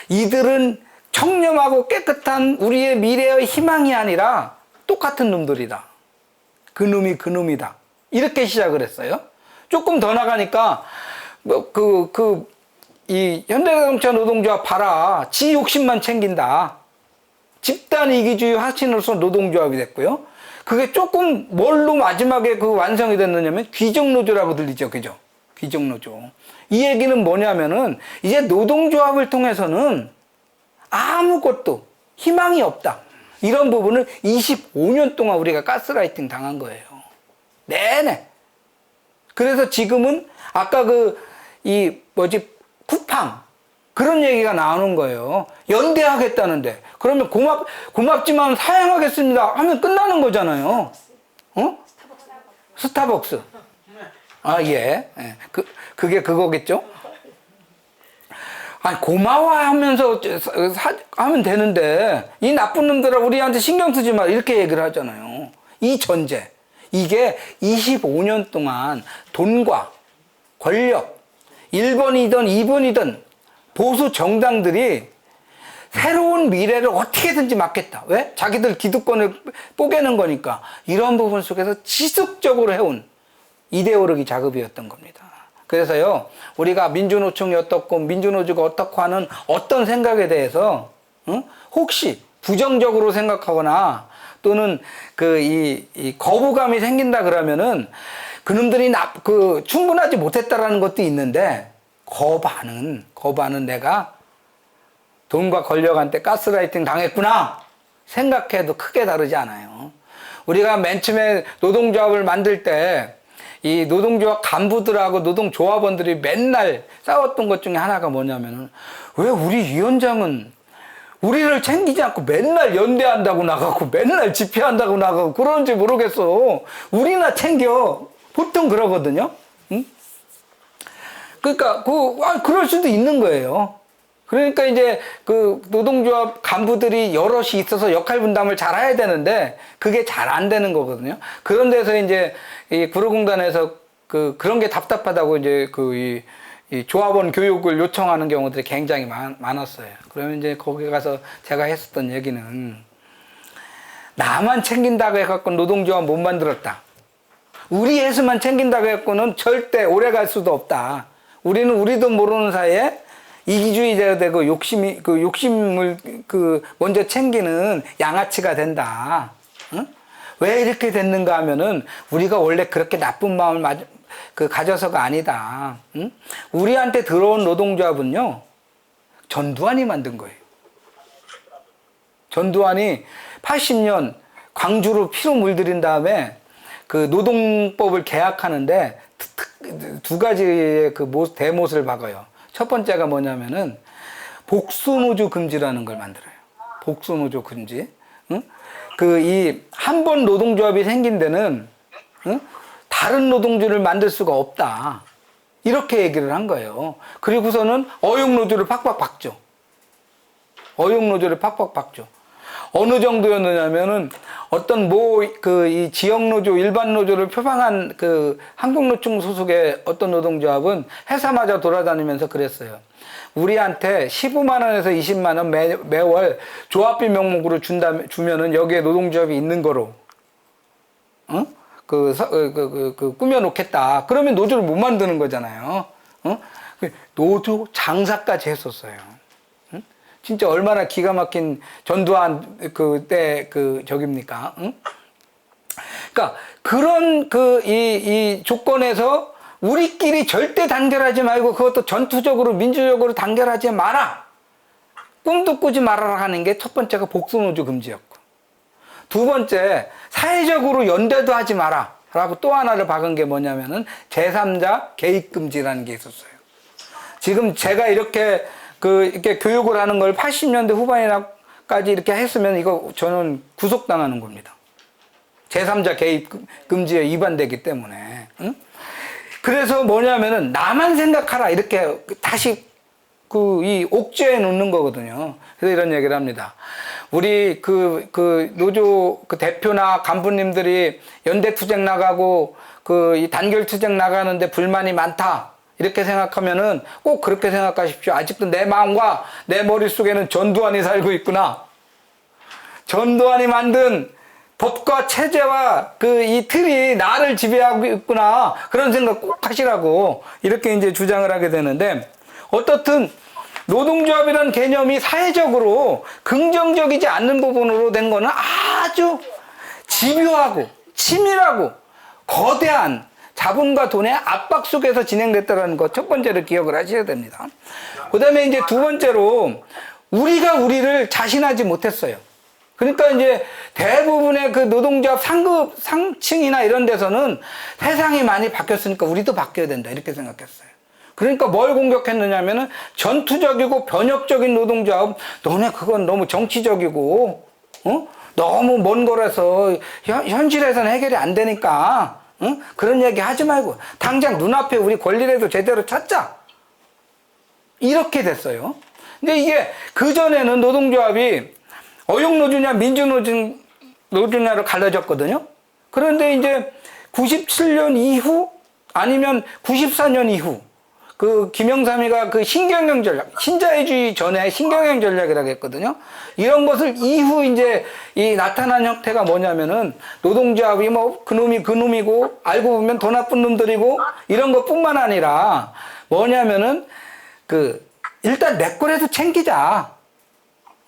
이들은 청렴하고 깨끗한 우리의 미래의 희망이 아니라 똑같은 놈들이다. 그 놈이 그 놈이다. 이렇게 시작을 했어요. 조금 더 나가니까 이 현대자동차 노동조합 봐라. 지 욕심만 챙긴다. 집단 이기주의 화신으로서 노동조합이 됐고요. 그게 조금 뭘로 마지막에 그 완성이 됐느냐면 귀족노조라고 들리죠. 그죠? 귀족노조. 이 얘기는 뭐냐면은 이제 노동조합을 통해서는 아무것도 희망이 없다. 이런 부분을 25년 동안 우리가 가스라이팅 당한 거예요. 내내. 그래서 지금은 아까 쿠팡. 그런 얘기가 나오는 거예요. 연대하겠다는데. 그러면 고맙지만 사양하겠습니다. 하면 끝나는 거잖아요. 어? 스타벅스. 아, 예. 예. 그게 그거겠죠? 아니, 고마워하면서 하면 되는데, 이 나쁜 놈들아, 우리한테 신경 쓰지 마. 이렇게 얘기를 하잖아요. 이 전제. 이게 25년 동안 돈과 권력, 1번이든 2번이든 보수 정당들이 새로운 미래를 어떻게든지 막겠다. 왜? 자기들 기득권을 뽀개는 거니까. 이런 부분 속에서 지속적으로 해온 이데올로기 작업이었던 겁니다. 그래서요, 우리가 민주노총이 어떻고 민주노조가 어떻고 하는 어떤 생각에 대해서 혹시 부정적으로 생각하거나 또는 이 거부감이 생긴다 그러면은 그놈들이 충분하지 못했다라는 것도 있는데 거반은 내가 돈과 권력한테 가스라이팅 당했구나 생각해도 크게 다르지 않아요. 우리가 맨 처음에 노동조합을 만들 때 이 노동조합 간부들하고 노동조합원들이 맨날 싸웠던 것 중에 하나가 뭐냐면은 왜 우리 위원장은 우리를 챙기지 않고 맨날 연대한다고 나가고 맨날 집회한다고 나가고 그런지 모르겠어. 우리나 챙겨. 보통 그러거든요. 응? 그러니까 그럴 수도 있는 거예요. 그러니까 이제 그 노동조합 간부들이 여럿이 있어서 역할 분담을 잘 해야 되는데 그게 잘 안 되는 거거든요. 그런 데서 이제 이 구로공단에서 그런 게 답답하다고 이제 이 조합원 교육을 요청하는 경우들이 굉장히 많았어요. 그러면 이제 거기 가서 제가 했었던 얘기는 나만 챙긴다고 해갖고 노동조합 못 만들었다. 우리 회사만 챙긴다고 해갖고는 절대 오래 갈 수도 없다. 우리도 모르는 사이에 이기주의자가 되고 욕심을 먼저 챙기는 양아치가 된다. 응? 왜 이렇게 됐는가 하면은 우리가 원래 그렇게 나쁜 마음을 가져서가 아니다. 응? 우리한테 들어온 노동조합은요, 전두환이 만든 거예요. 전두환이 80년 광주로 피로 물들인 다음에 그 노동법을 개혁하는데 두 가지의 대못을 박아요. 첫 번째가 뭐냐면은 복수노조 금지라는 걸 만들어요. 복수노조 금지. 응? 이 한 번 노동조합이 생긴 데는 다른 노동조를 만들 수가 없다. 이렇게 얘기를 한 거예요. 그리고서는 어용노조를 팍팍 박죠. 어용노조를 팍팍 박죠. 어느 정도였느냐면은 어떤 이 지역노조, 일반노조를 표방한 한국노총 소속의 어떤 노동조합은 회사마저 돌아다니면서 그랬어요. 우리한테 15만 원에서 20만 원 매월 조합비 명목으로 주면은 여기에 노동조합이 있는 거로, 응? 꾸며놓겠다. 그러면 노조를 못 만드는 거잖아요. 응? 노조 장사까지 했었어요. 응? 진짜 얼마나 기가 막힌 전두환 저깁니까? 응? 그러니까 그런 이 조건에서 우리끼리 절대 단결하지 말고 그것도 전투적으로 민주적으로 단결하지 마라. 꿈도 꾸지 말아라 하는 게 첫 번째가 복수노조 금지였고, 두 번째 사회적으로 연대도 하지 마라 라고 또 하나를 박은 게 뭐냐면은 제3자 개입 금지라는 게 있었어요. 지금 제가 이렇게 교육을 하는 걸 80년대 후반이나까지 이렇게 했으면 이거 저는 구속당하는 겁니다. 제3자 개입 금지에 위반되기 때문에. 응? 그래서 뭐냐면은 나만 생각하라 이렇게 다시 이 옥죄해 놓는 거거든요. 그래서 이런 얘기를 합니다. 우리 노조 대표나 간부님들이 연대투쟁 나가고 이 단결투쟁 나가는데 불만이 많다. 이렇게 생각하면은 꼭 그렇게 생각하십시오. 아직도 내 마음과 내 머릿속에는 전두환이 살고 있구나. 전두환이 만든 법과 체제와 이 틀이 나를 지배하고 있구나. 그런 생각 꼭 하시라고 이렇게 이제 주장을 하게 되는데, 어떻든 노동조합이라는 개념이 사회적으로 긍정적이지 않는 부분으로 된 거는 아주 집요하고 치밀하고 거대한 자본과 돈의 압박 속에서 진행됐다는 것, 첫 번째로 기억을 하셔야 됩니다. 그 다음에 이제 두 번째로 우리가 우리를 자신하지 못했어요. 그러니까 이제 대부분의 노동조합 상급, 상층이나 이런 데서는 세상이 많이 바뀌었으니까 우리도 바뀌어야 된다. 이렇게 생각했어요. 그러니까 뭘 공격했느냐면은 전투적이고 변혁적인 노동조합, 너네 그건 너무 정치적이고, 너무 먼 거라서 현실에서는 해결이 안 되니까, 그런 얘기 하지 말고 당장 눈앞에 우리 권리라도 제대로 찾자. 이렇게 됐어요. 근데 이게 그전에는 노동조합이 어용노조냐 민주노조냐로 갈라졌거든요. 그런데 이제 97년 이후 아니면 94년 이후 김영삼이가 신경영 전략, 신자유주의 전에 신경영 전략이라고 했거든요. 이런 것을 이후 이제 나타난 형태가 뭐냐면은 노동조합이 그놈이 그놈이고 알고 보면 더 나쁜 놈들이고 이런 것뿐만 아니라 뭐냐면은 일단 내 거라도 챙기자.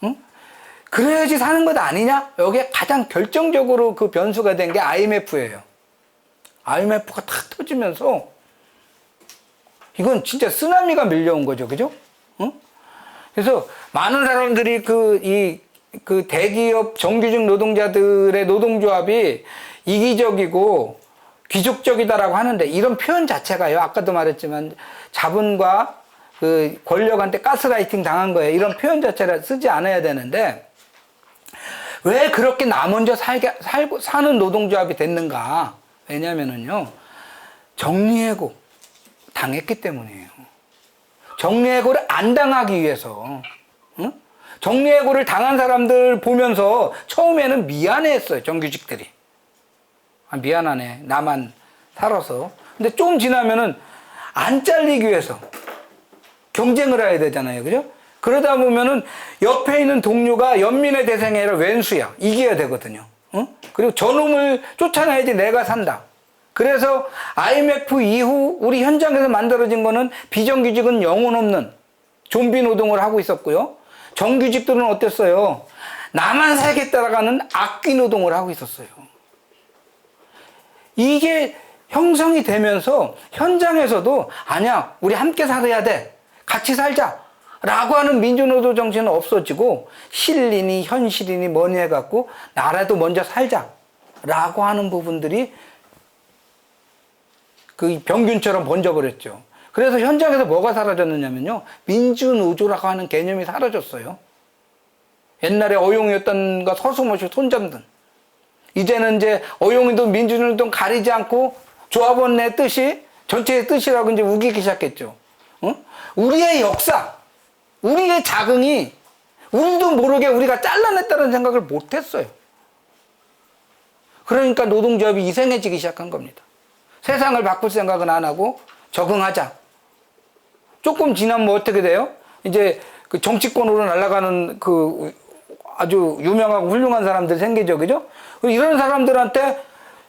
응? 그래야지 사는 것 아니냐? 여기에 가장 결정적으로 변수가 된 게 IMF예요. IMF가 탁 터지면서 이건 진짜 쓰나미가 밀려온 거죠. 그죠? 응? 그래서 많은 사람들이 대기업 정규직 노동자들의 노동조합이 이기적이고 귀족적이다라고 하는데, 이런 표현 자체가요, 아까도 말했지만 자본과 권력한테 가스라이팅 당한 거예요. 이런 표현 자체를 쓰지 않아야 되는데, 왜 그렇게 나 먼저 사는 노동조합이 됐는가? 왜냐면은요, 정리해고 당했기 때문이에요. 정리해고를 안 당하기 위해서. 응? 정리해고를 당한 사람들 보면서 처음에는 미안해했어요. 정규직들이. 미안하네. 나만 살아서. 근데 좀 지나면은 안 잘리기 위해서 경쟁을 해야 되잖아요. 그죠? 그러다 보면은 옆에 있는 동료가 연민의 대상이 아니라 왼수야. 이겨야 되거든요. 응? 그리고 저놈을 쫓아내야지 내가 산다. 그래서 IMF 이후 우리 현장에서 만들어진 거는 비정규직은 영혼 없는 좀비 노동을 하고 있었고요. 정규직들은 어땠어요? 나만 살겠다라는 악귀 노동을 하고 있었어요. 이게 형성이 되면서 현장에서도 아니야, 우리 함께 살아야 돼. 같이 살자. 라고 하는 민주노조 정신은 없어지고 실리니 현실이니 뭐니 해갖고 나라도 먼저 살자. 라고 하는 부분들이 병균처럼 번져버렸죠. 그래서 현장에서 뭐가 사라졌느냐면요, 민주노조라고 하는 개념이 사라졌어요. 옛날에 어용이었던 거 서슴없이 손잡는, 이제는 이제 어용이도 민주노조 가리지 않고 조합원 내 뜻이 전체의 뜻이라고 이제 우기기 시작했죠. 우리의 역사, 우리의 자긍이 우리도 모르게 우리가 잘라냈다는 생각을 못했어요. 그러니까 노동조합이 이상해지기 시작한 겁니다. 세상을 바꿀 생각은 안 하고 적응하자. 조금 지나면 어떻게 돼요? 이제 정치권으로 날아가는 아주 유명하고 훌륭한 사람들 생기죠. 그죠? 이런 사람들한테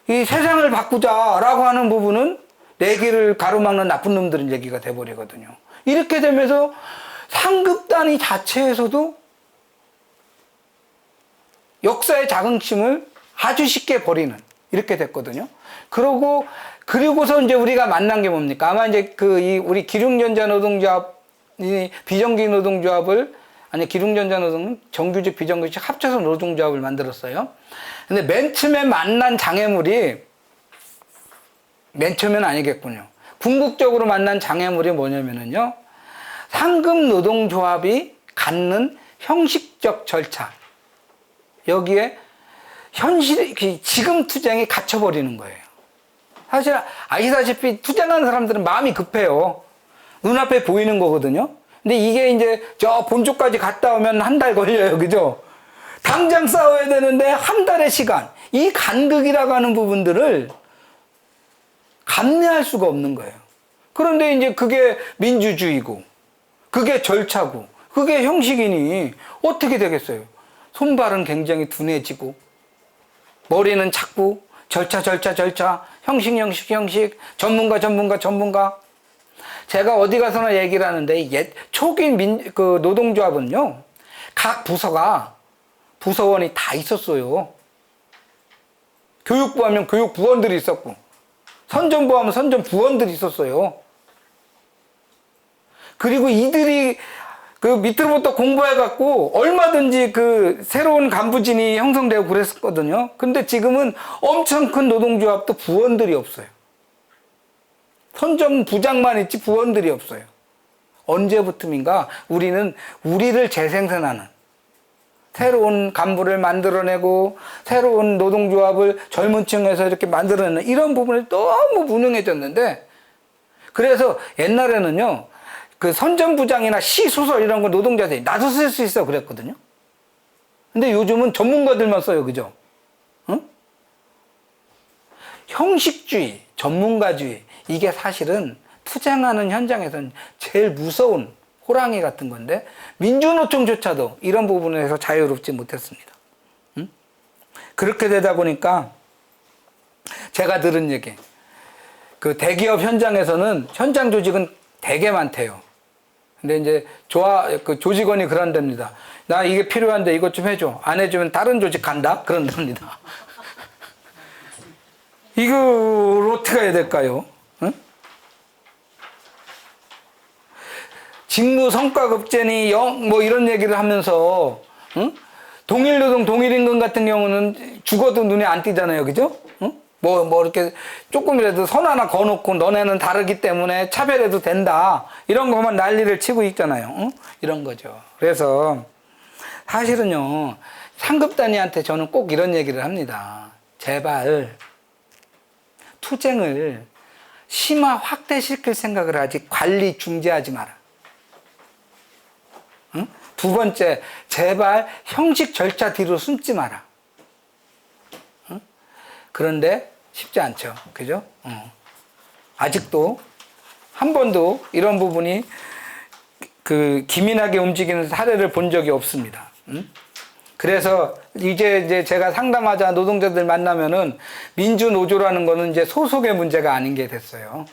이 세상을 바꾸자라고 하는 부분은 내기를 가로막는 나쁜 놈들은 얘기가 돼버리거든요. 이렇게 되면서 상급 단위 자체에서도 역사의 자긍심을 아주 쉽게 버리는, 이렇게 됐거든요. 그리고서 이제 우리가 만난 게 뭡니까? 아마 이제 우리 기lum전자 노동조합이 비정규직 노동조합을, 기lum전자 노동, 정규직, 비정규직 합쳐서 노동조합을 만들었어요. 근데 맨 처음에 만난 장애물이, 맨 처음에는 아니겠군요. 궁극적으로 만난 장애물이 뭐냐면은요, 상급 노동조합이 갖는 형식적 절차. 여기에 지금 투쟁이 갇혀버리는 거예요. 사실 아시다시피 투쟁하는 사람들은 마음이 급해요. 눈앞에 보이는 거거든요. 근데 이게 이제 저 본쪽까지 갔다 오면 한 달 걸려요. 그죠? 당장 싸워야 되는데 한 달의 시간. 이 간극이라고 하는 부분들을 감내할 수가 없는 거예요. 그런데 이제 그게 민주주의고, 그게 절차고, 그게 형식이니 어떻게 되겠어요? 손발은 굉장히 둔해지고, 머리는 자꾸 절차, 형식, 전문가. 제가 어디 가서나 얘기를 하는데, 초기 노동조합은요, 각 부서가, 부서원이 다 있었어요. 교육부 하면 교육부원들이 있었고, 선전부 하면 선전부원들이 있었어요. 그리고 이들이 그 밑으로부터 공부해갖고 얼마든지 그 새로운 간부진이 형성되고 그랬었거든요. 근데 지금은 엄청 큰 노동조합도 부원들이 없어요. 선전부장만 있지 부원들이 없어요. 언제부터인가 우리는 우리를 재생산하는 새로운 간부를 만들어내고 새로운 노동조합을 젊은 층에서 이렇게 만들어내는 이런 부분이 너무 무능해졌는데, 그래서 옛날에는요, 그 선전부장이나 시소설 이런 거 노동자들이 나도 쓸 수 있어 그랬거든요. 근데 요즘은 전문가들만 써요. 그죠? 응? 형식주의, 전문가주의, 이게 사실은 투쟁하는 현장에서는 제일 무서운 호랑이 같은 건데, 민주노총조차도 이런 부분에서 자유롭지 못했습니다. 응? 그렇게 되다 보니까 제가 들은 얘기, 그 대기업 현장에서는 현장 조직은 되게 많대요. 근데 이제 그 조직원이 그런답니다. 나 이게 필요한데 이것 좀 해줘. 안 해주면 다른 조직 간다? 그런답니다. 이걸 어떻게 해야 될까요? 응? 직무 성과급제니 뭐 이런 얘기를 하면서, 응? 동일노동 동일임금 같은 경우는 죽어도 눈에 안 띄잖아요. 그죠? 응? 뭐 이렇게 조금이라도 선 하나 거놓고 너네는 다르기 때문에 차별해도 된다, 이런 것만 난리를 치고 있잖아요. 응? 이런 거죠. 그래서 사실은요, 상급단위한테 저는 꼭 이런 얘기를 합니다. 제발 투쟁을 심화 확대시킬 생각을 하지 관리 중지하지 마라. 응? 두 번째, 제발 형식 절차 뒤로 숨지 마라. 응? 그런데 쉽지 않죠. 그죠? 아직도 한 번도 이런 부분이 그 기민하게 움직이는 사례를 본 적이 없습니다. 응? 그래서 이제 제가 상담하자 노동자들 만나면은 민주노조라는 거는 이제 소속의 문제가 아닌 게 됐어요.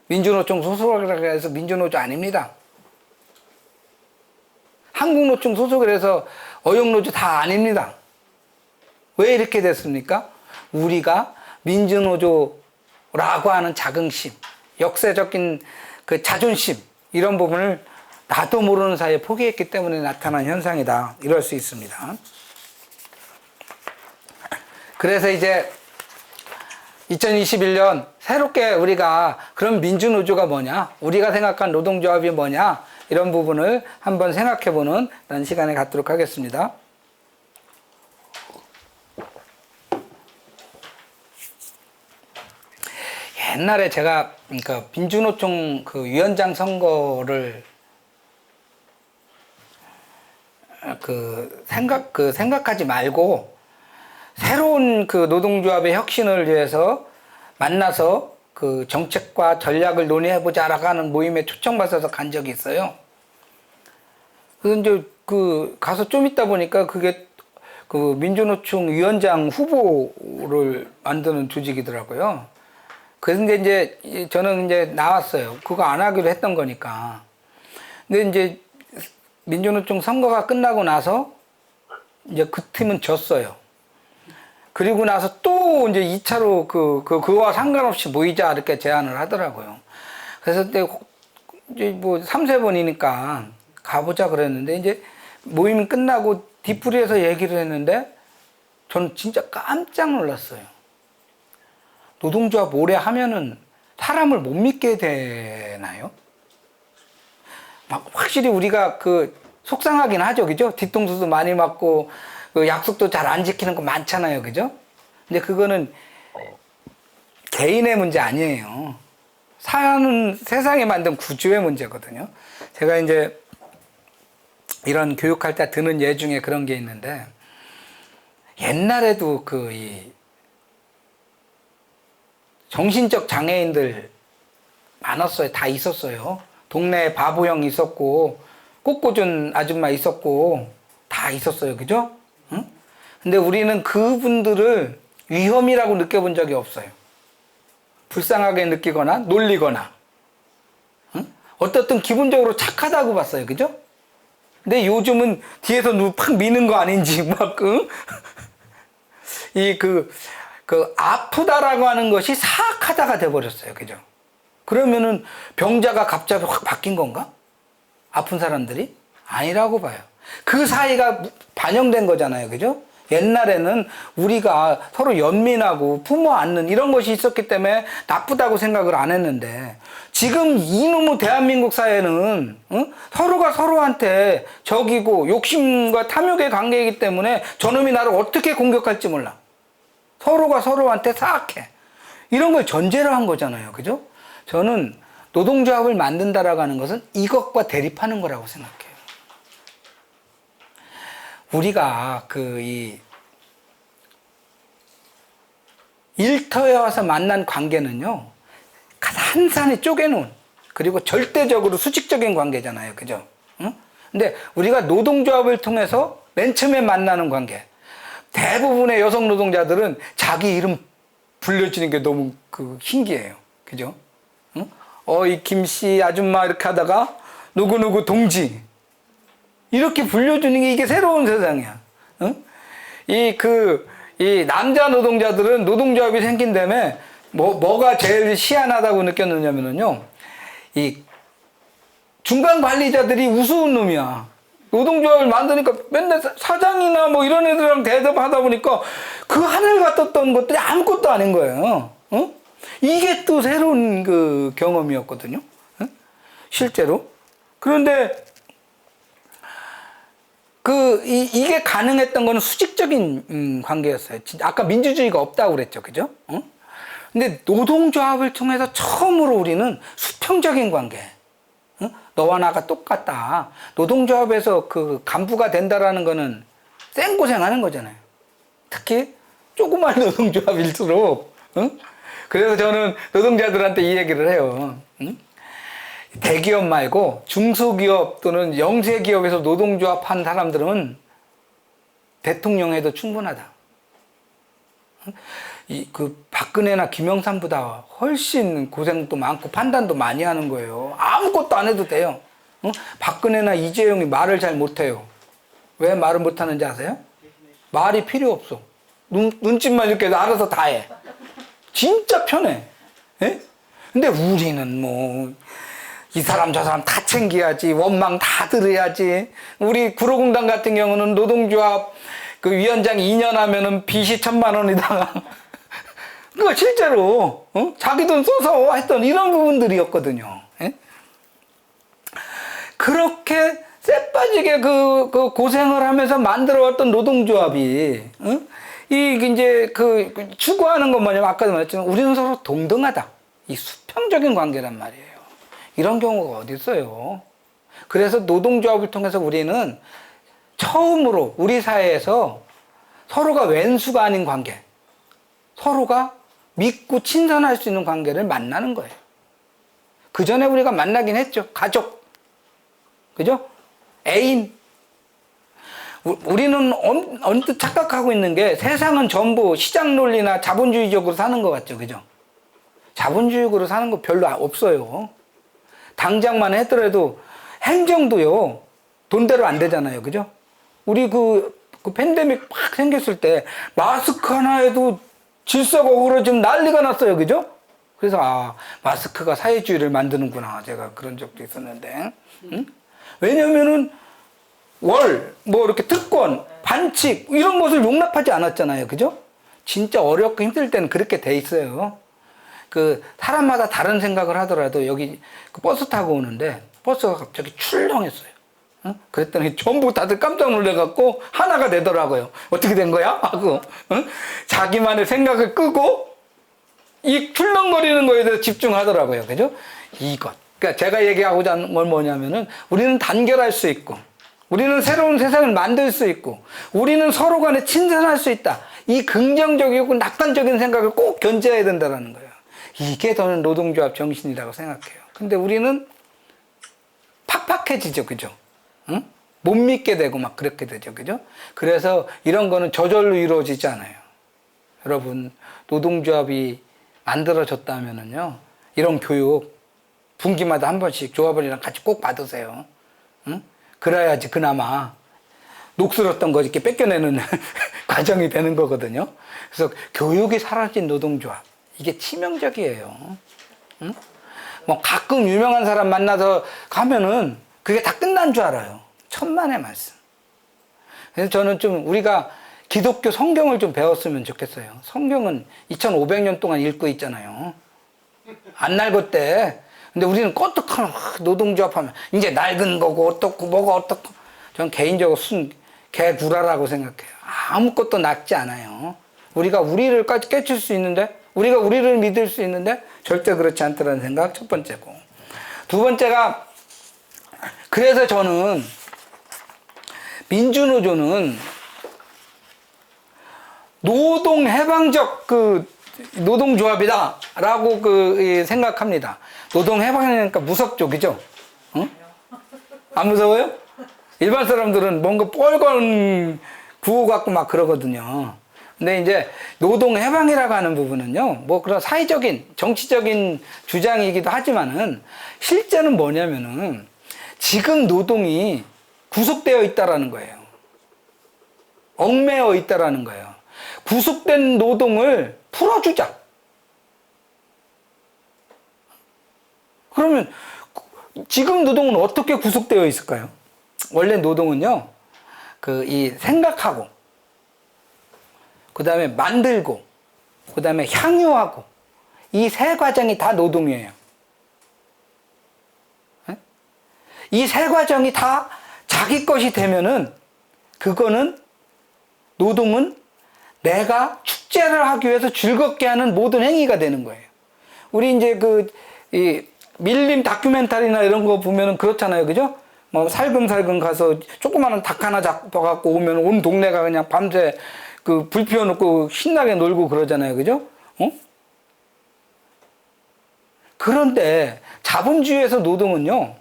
민주노총 소속이라고 해서 민주노조 아닙니다. 한국노총 소속을 해서 어용노조 다 아닙니다. 왜 이렇게 됐습니까? 우리가 민주노조라고 하는 자긍심, 역사적인 그 자존심, 이런 부분을 나도 모르는 사이에 포기했기 때문에 나타난 현상이다, 이럴 수 있습니다. 그래서 이제 2021년 새롭게 우리가 그럼 민주노조가 뭐냐, 우리가 생각한 노동조합이 뭐냐, 이런 부분을 한번 생각해보는 그런 시간을 갖도록 하겠습니다. 옛날에 제가 그러니까 민주노총 그 위원장 선거를 생각하지 말고 새로운 그 노동조합의 혁신을 위해서 만나서 그 정책과 전략을 논의해보자라고 하는 모임에 초청받아서 간 적이 있어요. 그래서 이제 그 가서 좀 있다 보니까 그게 그 민주노총 위원장 후보를 만드는 조직이더라고요. 그래서 이제 저는 이제 나왔어요. 그거 안 하기로 했던 거니까. 근데 이제 민주노총 선거가 끝나고 나서 이제 그 팀은 졌어요. 그리고 나서 또 이제 2차로 그거와 상관없이 모이자 이렇게 제안을 하더라고요. 그래서 이제 뭐 3-4번이니까 가보자 그랬는데, 이제 모임이 끝나고 뒤풀이해서 얘기를 했는데 저는 진짜 깜짝 놀랐어요. 노동조합 오래 하면은 사람을 못 믿게 되나요? 막 확실히 우리가 그 속상하긴 하죠. 그죠? 뒤통수도 많이 맞고 그 약속도 잘 안 지키는 거 많잖아요. 그죠? 근데 그거는 개인의 문제 아니에요. 사는 세상에 만든 구조의 문제거든요. 제가 이제 이런 교육할 때 드는 예 중에 그런 게 있는데, 옛날에도 이 정신적 장애인들 많았어요. 다 있었어요. 동네에 바보형 있었고, 꽃꽂은 아줌마 있었고, 다 있었어요. 그죠? 응? 근데 우리는 그분들을 위험이라고 느껴본 적이 없어요. 불쌍하게 느끼거나 놀리거나, 응? 어떻든 기본적으로 착하다고 봤어요. 그죠? 근데 요즘은 뒤에서 누구 팍 미는 거 아닌지 막, 응? 아프다라고 하는 것이 사악하다가 돼버렸어요. 그죠? 그러면은 병자가 갑자기 확 바뀐 건가? 아픈 사람들이? 아니라고 봐요. 그 사이가 반영된 거잖아요. 그죠? 옛날에는 우리가 서로 연민하고 부모 안는 이런 것이 있었기 때문에 나쁘다고 생각을 안 했는데, 지금 이놈의 대한민국 사회는 서로가 서로한테 적이고 욕심과 탐욕의 관계이기 때문에 저놈이 나를 어떻게 공격할지 몰라. 서로가 서로한테 사악해. 이런 걸 전제로 한 거잖아요. 그죠? 저는 노동조합을 만든다라고 하는 것은 이것과 대립하는 거라고 생각해요. 우리가 일터에 와서 만난 관계는요, 한산히 쪼개놓은, 그리고 절대적으로 수직적인 관계잖아요. 그죠? 응? 근데 우리가 노동조합을 통해서 맨 처음에 만나는 관계, 대부분의 여성 노동자들은 자기 이름 불려주는 게 너무 신기해요. 그죠? 응? 이 김씨 아줌마 이렇게 하다가 누구누구 동지 이렇게 불려주는 게 이게 새로운 세상이야. 응? 이 남자 노동자들은 노동조합이 생긴 다음에 뭐가 제일 희한하다고 느꼈느냐면요, 이 중간 관리자들이 우스운 놈이야. 노동조합을 만드니까 맨날 사장이나 뭐 이런 애들이랑 대답하다 보니까 그 하늘 같았던 것들이 아무것도 아닌 거예요. 어? 이게 또 새로운 경험이었거든요. 어? 실제로. 그런데 이게 가능했던 거는 수직적인 관계였어요. 아까 민주주의가 없다고 그랬죠. 그죠? 어? 근데 노동조합을 통해서 처음으로 우리는 수평적인 관계. 너와 나가 똑같다. 노동조합에서 간부가 된다라는 거는 생고생하는 거잖아요. 특히 조그만 노동조합일수록. 그래서 저는 노동자들한테 이 얘기를 해요. 대기업 말고 중소기업 또는 영세기업에서 노동조합 한 사람들은 대통령 해도 충분하다. 박근혜나 김영삼보다 훨씬 고생도 많고 판단도 많이 하는 거예요. 아무것도 안 해도 돼요. 박근혜나 이재용이 말을 잘 못해요. 왜 말을 못하는지 아세요? 말이 필요 없어. 눈짓만 이렇게 알아서 다 해. 진짜 편해. 예? 근데 우리는 이 사람 저 사람 다 챙겨야지, 원망 다 들어야지. 우리 구로공단 같은 경우는 노동조합 위원장 2년 하면은 빚이 1,000만 원이다. 그거 실제로 자기 돈 써서 했던 이런 부분들이었거든요. 예? 그렇게 쎄빠지게 고생을 하면서 만들어왔던 노동조합이 이제 추구하는 건 뭐냐면, 아까도 말했지만 우리는 서로 동등하다. 이 수평적인 관계란 말이에요. 이런 경우가 어디 있어요. 그래서 노동조합을 통해서 우리는 처음으로 우리 사회에서 서로가 왼수가 아닌 관계, 서로가 믿고 친선할 수 있는 관계를 만나는 거예요. 그 전에 우리가 만나긴 했죠. 가족. 그죠? 애인. 우리는 언뜻 착각하고 있는 게 세상은 전부 시장 논리나 자본주의적으로 사는 것 같죠. 그죠? 자본주의적으로 사는 거 별로 없어요. 당장만 했더라도 행정도요, 돈대로 안 되잖아요. 그죠? 우리 팬데믹 막 생겼을 때 마스크 하나에도 질서가 오그러지면 난리가 났어요. 그죠? 그래서 마스크가 사회주의를 만드는구나. 제가 그런 적도 있었는데. 응? 왜냐면은 이렇게 특권, 반칙 이런 것을 용납하지 않았잖아요. 그죠? 진짜 어렵고 힘들 때는 그렇게 돼 있어요. 사람마다 다른 생각을 하더라도 여기 버스 타고 오는데 버스가 갑자기 출렁했어요. 그랬더니 전부 다들 깜짝 놀래갖고 하나가 되더라고요. 어떻게 된 거야? 하고 자기만의 생각을 끄고 이 출렁거리는 거에 대해서 집중하더라고요. 그죠? 이것. 그러니까 제가 얘기하고자 하는 건 뭐냐면은 우리는 단결할 수 있고, 우리는 새로운 세상을 만들 수 있고, 우리는 서로 간에 친선할 수 있다. 이 긍정적이고 낙관적인 생각을 꼭 견제해야 된다는 거예요. 이게 저는 노동조합 정신이라고 생각해요. 근데 우리는 팍팍해지죠. 그죠? 응? 못 믿게 되고 막 그렇게 되죠. 그죠? 그래서 이런 거는 저절로 이루어지지 않아요. 여러분, 노동조합이 만들어졌다면은요, 이런 교육 분기마다 한 번씩 조합원이랑 같이 꼭 받으세요. 응? 그래야지 그나마 녹슬었던 거 이렇게 뺏겨내는 과정이 되는 거거든요. 그래서 교육이 사라진 노동조합, 이게 치명적이에요. 응? 뭐 가끔 유명한 사람 만나서 가면은 그게 다 끝난 줄 알아요. 천만의 말씀. 그래서 저는 좀 우리가 기독교 성경을 좀 배웠으면 좋겠어요. 성경은 2500년 동안 읽고 있잖아요. 안 낡았대. 근데 우리는 껐떡하면 노동조합 하면 이제 낡은 거고 어떻고 뭐가 어떻고. 저는 개인적으로 개구라라고 생각해요. 아무것도 낡지 않아요. 우리가 우리를 깨칠 수 있는데, 우리가 우리를 믿을 수 있는데 절대 그렇지 않다는 생각 첫 번째고. 두 번째가, 그래서 저는 민주노조는 노동해방적 노동조합이다라고 생각합니다. 노동해방이니까 무섭죠, 그죠? 응? 안 무서워요? 일반 사람들은 뭔가 뻘건 구호 갖고 막 그러거든요. 근데 이제 노동해방이라고 하는 부분은요, 뭐 그런 사회적인, 정치적인 주장이기도 하지만은 실제는 뭐냐면은 지금 노동이 구속되어 있다라는 거예요. 얽매여 있다라는 거예요. 구속된 노동을 풀어주자. 그러면 지금 노동은 어떻게 구속되어 있을까요? 원래 노동은요, 이 생각하고, 그 다음에 만들고, 그 다음에 향유하고, 이 세 과정이 다 노동이에요. 이 세 과정이 다 자기 것이 되면은, 그거는, 노동은 내가 축제를 하기 위해서 즐겁게 하는 모든 행위가 되는 거예요. 우리 이제 이 밀림 다큐멘터리나 이런 거 보면은 그렇잖아요. 그죠? 뭐 살금살금 가서 조그마한 닭 하나 잡아갖고 오면 온 동네가 그냥 밤새 불 피워놓고 신나게 놀고 그러잖아요. 그죠? 어? 그런데 자본주의에서 노동은요,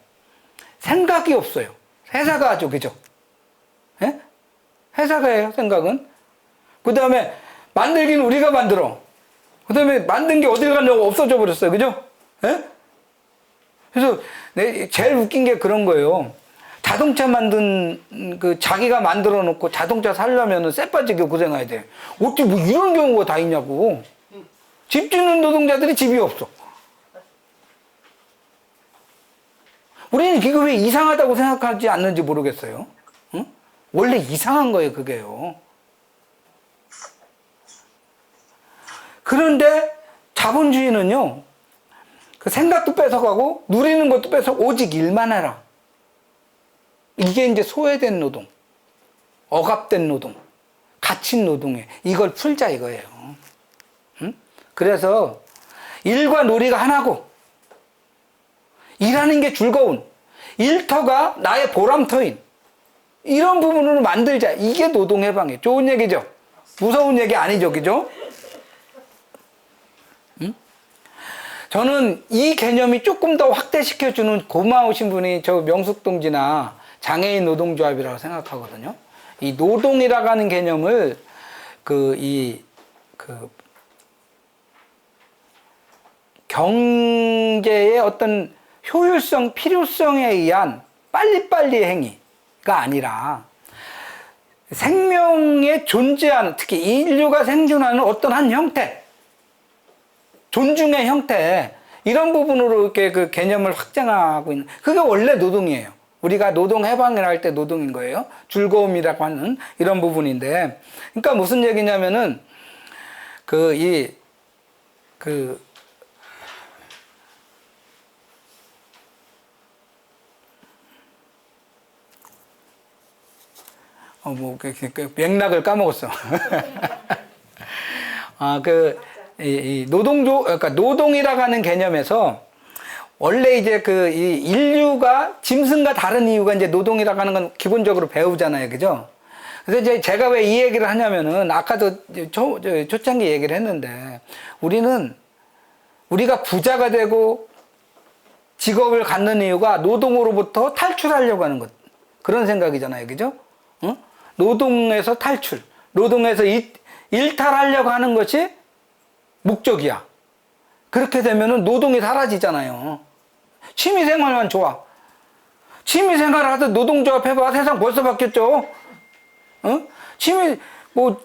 생각이 없어요. 회사가 하죠. 그죠? 예? 회사가 해요, 생각은. 그 다음에 만들기는 우리가 만들어. 그 다음에 만든 게 어딜 갔냐고 없어져 버렸어요. 그죠? 예? 그래서 제일 웃긴 게 그런 거예요. 자동차 만든 자기가 만들어 놓고 자동차 살려면은 쇠 빠지게 고생해야 돼. 어떻게 뭐 이런 경우가 다 있냐고. 집 짓는 노동자들이 집이 없어. 우리는 이거 왜 이상하다고 생각하지 않는지 모르겠어요. 응? 원래 이상한 거예요, 그게요. 그런데 자본주의는요, 그 생각도 뺏어가고 누리는 것도 뺏어 오직 일만 해라. 이게 이제 소외된 노동, 억압된 노동, 갇힌 노동에 이걸 풀자 이거예요. 응? 그래서 일과 놀이가 하나고, 일하는 게 즐거운, 일터가 나의 보람터인 이런 부분으로 만들자. 이게 노동해방이에요. 좋은 얘기죠? 무서운 얘기 아니죠, 그죠? 응? 저는 이 개념이 조금 더 확대시켜주는 고마우신 분이 저 명숙동지나 장애인 노동조합이라고 생각하거든요. 이 노동이라고 하는 개념을 경제의 어떤 효율성, 필요성에 의한 빨리빨리 행위가 아니라 생명에 존재하는, 특히 인류가 생존하는 어떤 한 형태, 존중의 형태, 이런 부분으로 이렇게 그 개념을 확장하고 있는, 그게 원래 노동이에요. 우리가 노동 해방을 할 때 노동인 거예요. 즐거움이라고 하는 이런 부분인데, 그러니까 무슨 얘기냐면은 맥락을 까먹었어. 이 노동조, 그러니까 노동이라고 하는 개념에서 원래 이제 그 이 인류가 짐승과 다른 이유가 이제 노동이라고 하는 건 기본적으로 배우잖아요. 그죠? 그래서 이제 제가 왜 이 얘기를 하냐면은 아까도 초창기 얘기를 했는데 우리가 부자가 되고 직업을 갖는 이유가 노동으로부터 탈출하려고 하는 것. 그런 생각이잖아요. 그죠? 응? 노동에서 탈출. 노동에서 일탈하려고 하는 것이 목적이야. 그렇게 되면은 노동이 사라지잖아요. 취미생활만 좋아. 취미생활 하듯 노동조합 해봐. 세상 벌써 바뀌었죠? 어?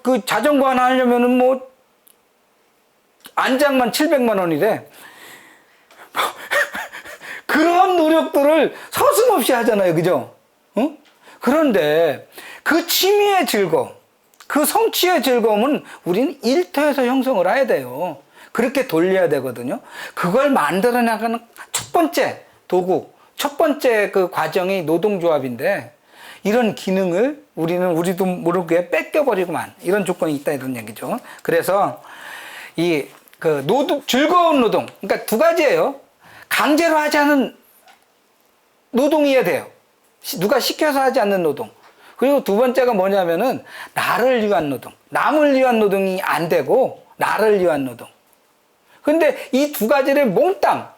그 자전거 하나 하려면은 안장만 700만 원이래. 그런 노력들을 서슴없이 하잖아요. 그죠? 어? 그런데 그 취미의 즐거움, 그 성취의 즐거움은 우리는 일터에서 형성을 해야 돼요. 그렇게 돌려야 되거든요. 그걸 만들어 나가는 첫 번째 도구, 첫 번째 그 과정이 노동조합인데 이런 기능을 우리도 모르게 뺏겨버리고만 이런 조건이 있다 이런 얘기죠. 그래서 즐거운 노동, 그러니까 두 가지예요. 강제로 하지 않은 노동이어야 돼요. 누가 시켜서 하지 않는 노동. 그리고 두 번째가 뭐냐면은 나를 위한 노동. 남을 위한 노동이 안 되고 나를 위한 노동. 근데 이 두 가지를 몽땅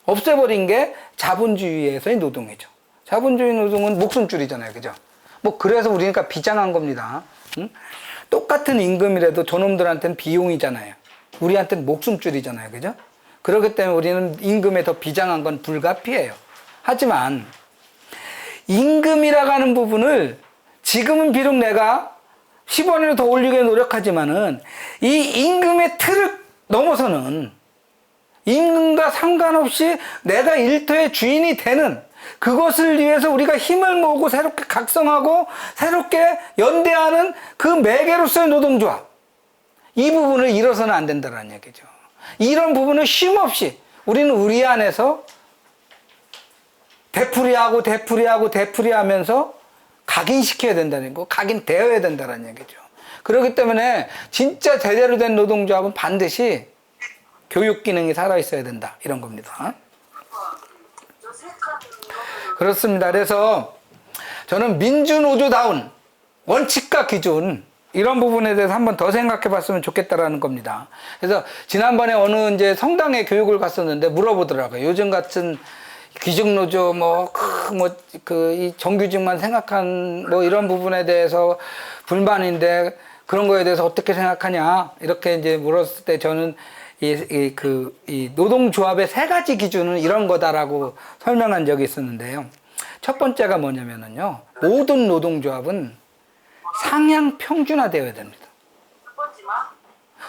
없애버린 게 자본주의에서의 노동이죠. 자본주의 노동은 목숨줄이잖아요. 그죠? 그래서 우리가 비장한 겁니다. 응? 똑같은 임금이라도 저놈들한테는 비용이잖아요. 우리한테는 목숨줄이잖아요. 그죠? 그렇기 때문에 우리는 임금에 더 비장한 건 불가피해요. 하지만 임금이라고 하는 부분을 지금은 비록 내가 10원을 더 올리게 노력하지만은 이 임금의 틀을 넘어서는 임금과 상관없이 내가 일터의 주인이 되는 그것을 위해서 우리가 힘을 모으고 새롭게 각성하고 새롭게 연대하는 그 매개로서의 노동조합. 이 부분을 잃어서는 안 된다는 얘기죠. 이런 부분을 쉼없이 우리는 우리 안에서 되풀이하면서 각인시켜야 된다는 거, 각인되어야 된다는 얘기죠. 그렇기 때문에 진짜 제대로 된 노동조합은 반드시 교육 기능이 살아있어야 된다. 이런 겁니다. 그렇습니다. 그래서 저는 민주노조다운 원칙과 기준, 이런 부분에 대해서 한번 더 생각해 봤으면 좋겠다라는 겁니다. 그래서 지난번에 어느 이제 성당에 교육을 갔었는데 물어보더라고요. 요즘 같은 귀족노조, 이 정규직만 생각한 이런 부분에 대해서 불만인데 그런 거에 대해서 어떻게 생각하냐. 이렇게 이제 물었을 때 저는 이 노동조합의 세 가지 기준은 이런 거다라고 설명한 적이 있었는데요. 첫 번째가 뭐냐면은요. 모든 노동조합은 상향 평준화되어야 됩니다.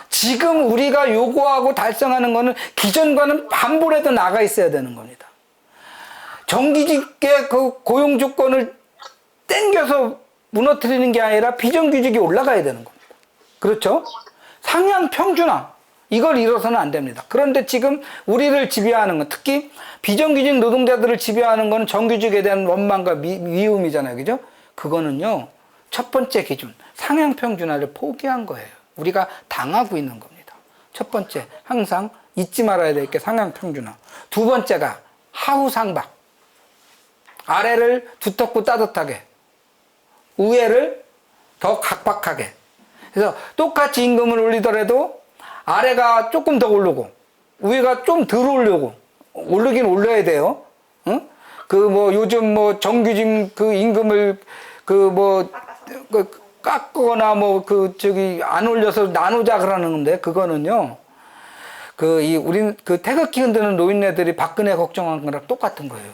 지금 우리가 요구하고 달성하는 거는 기존과는 반볼에도 나가 있어야 되는 겁니다. 정규직의 그 고용 조건을 땡겨서 무너뜨리는 게 아니라 비정규직이 올라가야 되는 겁니다. 그렇죠? 상향 평준화. 이걸 잃어서는 안 됩니다. 그런데 지금 우리를 지배하는 건, 특히 비정규직 노동자들을 지배하는 건 정규직에 대한 원망과 미움이잖아요. 그죠? 그거는요, 첫 번째 기준, 상향 평준화를 포기한 거예요. 우리가 당하고 있는 겁니다. 첫 번째, 항상 잊지 말아야 될 게 상향 평준화. 두 번째가 하후 상박. 아래를 두텁고 따뜻하게, 위에를 더 각박하게. 그래서 똑같이 임금을 올리더라도 아래가 조금 더 오르고 위가 좀 덜 오르긴 올려야 돼요. 응? 요즘 정규직 그 임금을 깎거나 안 올려서 나누자 그러는 건데, 그거는요, 우린 태극기 흔드는 노인네들이 박근혜 걱정한 거랑 똑같은 거예요.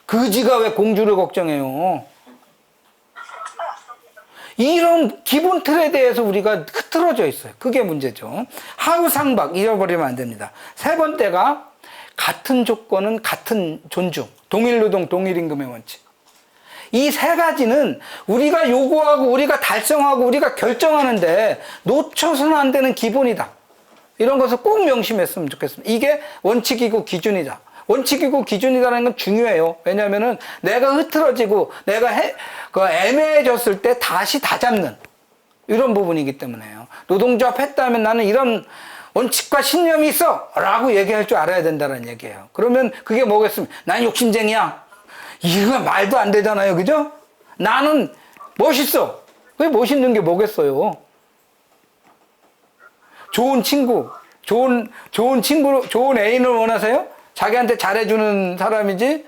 그지가 왜 공주를 걱정해요? 이런 기본 틀에 대해서 우리가 흐트러져 있어요. 그게 문제죠. 하우 상박 잃어버리면 안 됩니다. 세 번째가 같은 조건은 같은 존중, 동일 노동, 동일 임금의 원칙. 이 세 가지는 우리가 요구하고 우리가 달성하고 우리가 결정하는데 놓쳐서는 안 되는 기본이다. 이런 것을 꼭 명심했으면 좋겠습니다. 이게 원칙이고 기준이다. 원칙이고 기준이라는 건 중요해요. 왜냐하면은 내가 흐트러지고 내가 애매해졌을 때 다시 다잡는 이런 부분이기 때문에요. 노동조합 했다면 나는 이런 원칙과 신념이 있어! 라고 얘기할 줄 알아야 된다는 얘기예요. 그러면 그게 뭐겠습니까? 난 욕심쟁이야. 이거 말도 안 되잖아요. 그죠? 나는 멋있어. 그게 멋있는 게 뭐겠어요? 좋은 친구, 좋은 친구, 좋은 애인을 원하세요? 자기한테 잘해주는 사람이지?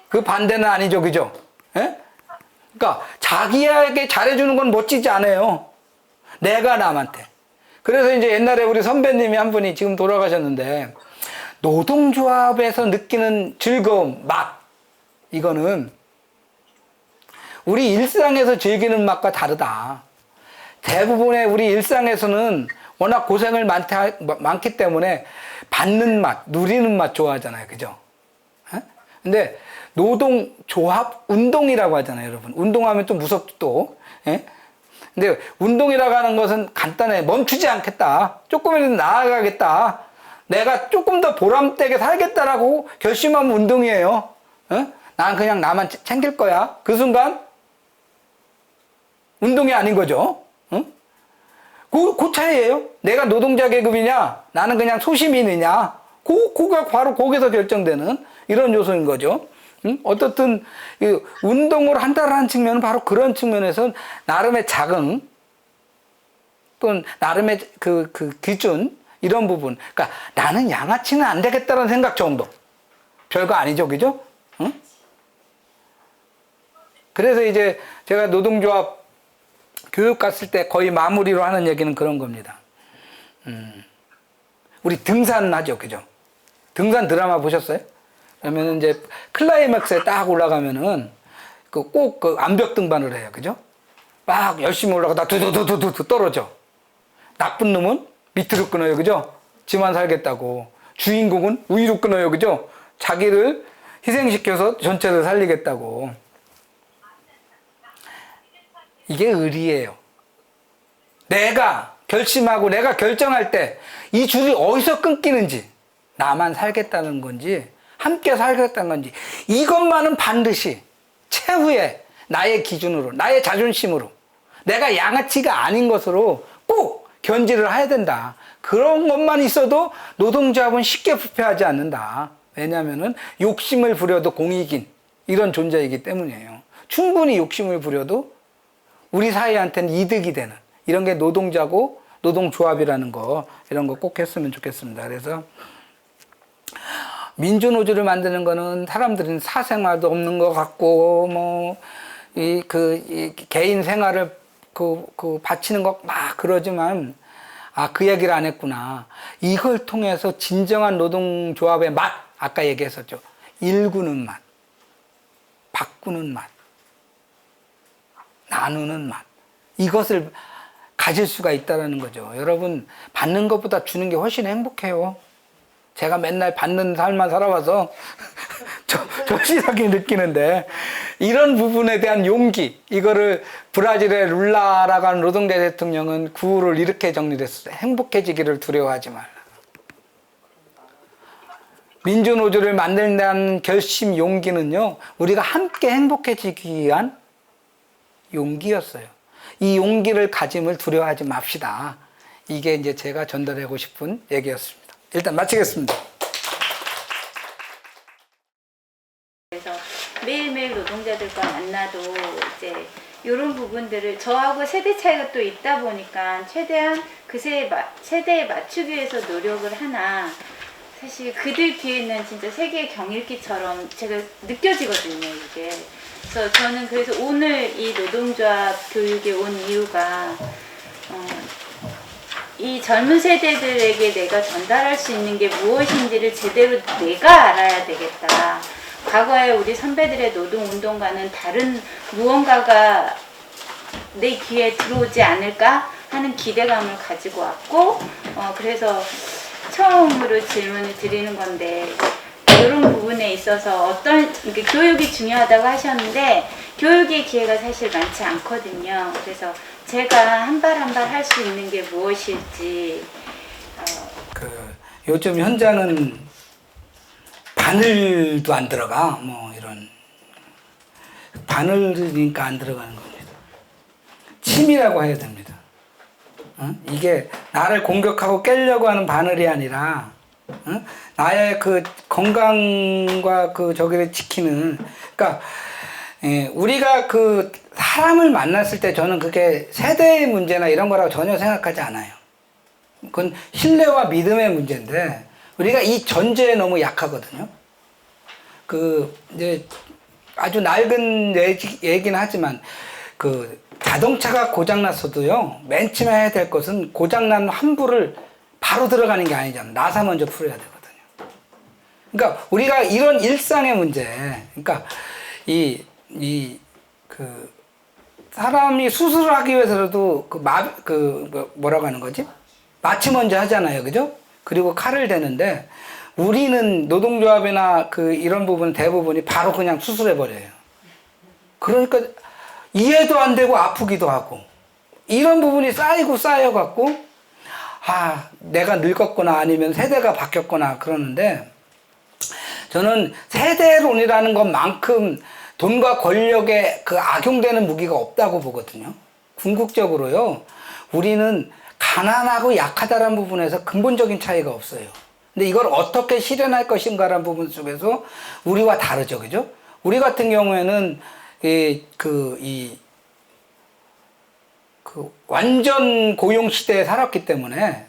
그 반대는 아니죠. 그죠? 예? 그러니까 자기에게 잘해주는 건 멋지지 않아요. 내가 남한테. 그래서 이제 옛날에 우리 선배님이 한 분이 지금 돌아가셨는데, 노동조합에서 느끼는 즐거움, 맛, 이거는 우리 일상에서 즐기는 맛과 다르다. 대부분의 우리 일상에서는 워낙 고생을 많기 때문에 받는 맛, 누리는 맛 좋아하잖아요. 그죠? 에? 근데 노동조합 운동이라고 하잖아요. 여러분. 운동하면 좀 무섭죠. 또. 에? 근데 운동이라고 하는 것은 간단해. 멈추지 않겠다. 조금이라도 나아가겠다. 내가 조금 더 보람되게 살겠다라고 결심하면 운동이에요. 어? 난 그냥 나만 챙길 거야. 그 운동이 아닌 거죠. 어? 그 차이예요. 내가 노동자 계급이냐, 나는 그냥 소시민이냐. 그가 바로 거기서 결정되는 이런 요소인 거죠. 어떻든 운동을 한다는 측면은 바로 그런 측면에서 나름의 자긍 또는 나름의 그 기준 이런 부분. 그러니까 나는 양아치는 안 되겠다는 생각 정도. 별거 아니죠, 그죠? 응? 그래서 이제 제가 노동조합 교육 갔을 때 거의 마무리로 하는 얘기는 그런 겁니다. 우리 등산하죠, 그죠? 등산 드라마 보셨어요? 그러면 이제 클라이맥스에 딱 올라가면은 꼭 암벽 등반을 해요, 그죠? 막 열심히 올라가다 두두두두두 떨어져. 나쁜 놈은 밑으로 끊어요, 그죠? 지만 살겠다고. 주인공은 위로 끊어요, 그죠? 자기를 희생시켜서 전체를 살리겠다고. 이게 의리예요. 내가 결심하고 내가 결정할 때 이 줄이 어디서 끊기는지, 나만 살겠다는 건지 함께 살겠다는 건지, 이것만은 반드시 최후의 나의 기준으로, 나의 자존심으로, 내가 양아치가 아닌 것으로 꼭 견지를 해야 된다. 그런 것만 있어도 노동조합은 쉽게 부패하지 않는다. 왜냐하면 욕심을 부려도 공익인 이런 존재이기 때문이에요. 충분히 욕심을 부려도 우리 사회한테는 이득이 되는 이런 게 노동자고 노동조합이라는 거, 이런 거 꼭 했으면 좋겠습니다. 그래서 민주노조를 만드는 거는 사람들은 사생활도 없는 것 같고 이 개인 생활을 바치는 거 막 그러지만, 그 얘기를 안 했구나. 이걸 통해서 진정한 노동조합의 맛, 아까 얘기했었죠. 일구는 맛, 바꾸는 맛, 나누는 맛, 이것을 가질 수가 있다는 거죠. 여러분, 받는 것보다 주는 게 훨씬 행복해요. 제가 맨날 받는 삶만 살아와서 절실하게 느끼는데, 이런 부분에 대한 용기, 이거를 브라질의 룰라라고 하는 노동자 대통령은 구호를 이렇게 정리를 했어요. 행복해지기를 두려워하지 말라. 민주노조를 만든다는 결심, 용기는요, 우리가 함께 행복해지기 위한 용기였어요. 이 용기를 가짐을 두려워하지 맙시다. 이게 이제 제가 전달하고 싶은 얘기였습니다. 일단 마치겠습니다. 그래서 매일매일 노동자들과 만나도 이제 이런 부분들을, 저하고 세대 차이가 또 있다 보니까 최대한 그 세대에 맞추기 위해서 노력을 하나, 사실 그들 뒤에는 진짜 세계의 경일기처럼 제가 느껴지거든요, 이게. 그래서 저는 오늘 이 노동조합 교육에 온 이유가, 이 젊은 세대들에게 내가 전달할 수 있는 게 무엇인지를 제대로 내가 알아야 되겠다. 과거에 우리 선배들의 노동운동과는 다른 무언가가 내 귀에 들어오지 않을까 하는 기대감을 가지고 왔고, 그래서 처음으로 질문을 드리는 건데, 이런 부분에 있어서 교육이 중요하다고 하셨는데, 교육의 기회가 사실 많지 않거든요. 그래서 제가 한 발 한 발 할 수 있는 게 무엇일지. 요즘 현장은 바늘도 안 들어가, 이런 바늘이니까 안 들어가는 겁니다. 침이라고 해야 됩니다. 이게 나를 공격하고 깨려고 하는 바늘이 아니라 나의 그 건강과 그 저기를 지키는, 그러니까 우리가 그 사람을 만났을 때 저는 그게 세대의 문제나 이런 거라고 전혀 생각하지 않아요. 그건 신뢰와 믿음의 문제인데 우리가 이 전제에 너무 약하거든요. 그 이제 아주 낡은 얘기는 하지만 그 자동차가 고장났어도요, 맨 처음에 해야 될 것은 고장난 환부를 바로 들어가는 게 아니잖아요. 나사 먼저 풀어야 되거든요. 그러니까 우리가 이런 일상의 문제, 그러니까 그 사람이 수술을 하기 위해서라도 뭐라고 하는 거지? 마취 먼저 하잖아요. 그죠? 그리고 칼을 대는데 우리는 노동조합이나 이런 부분 대부분이 바로 그냥 수술해버려요. 그러니까 이해도 안 되고 아프기도 하고 이런 부분이 쌓여갖고 내가 늙었구나 아니면 세대가 바뀌었구나 그러는데 저는 세대론이라는 것만큼 돈과 권력에 악용되는 무기가 없다고 보거든요. 궁극적으로요. 우리는 가난하고 약하다는 부분에서 근본적인 차이가 없어요. 근데 이걸 어떻게 실현할 것인가라는 부분 속에서 우리와 다르죠. 그죠? 우리 같은 경우에는 완전 고용 시대에 살았기 때문에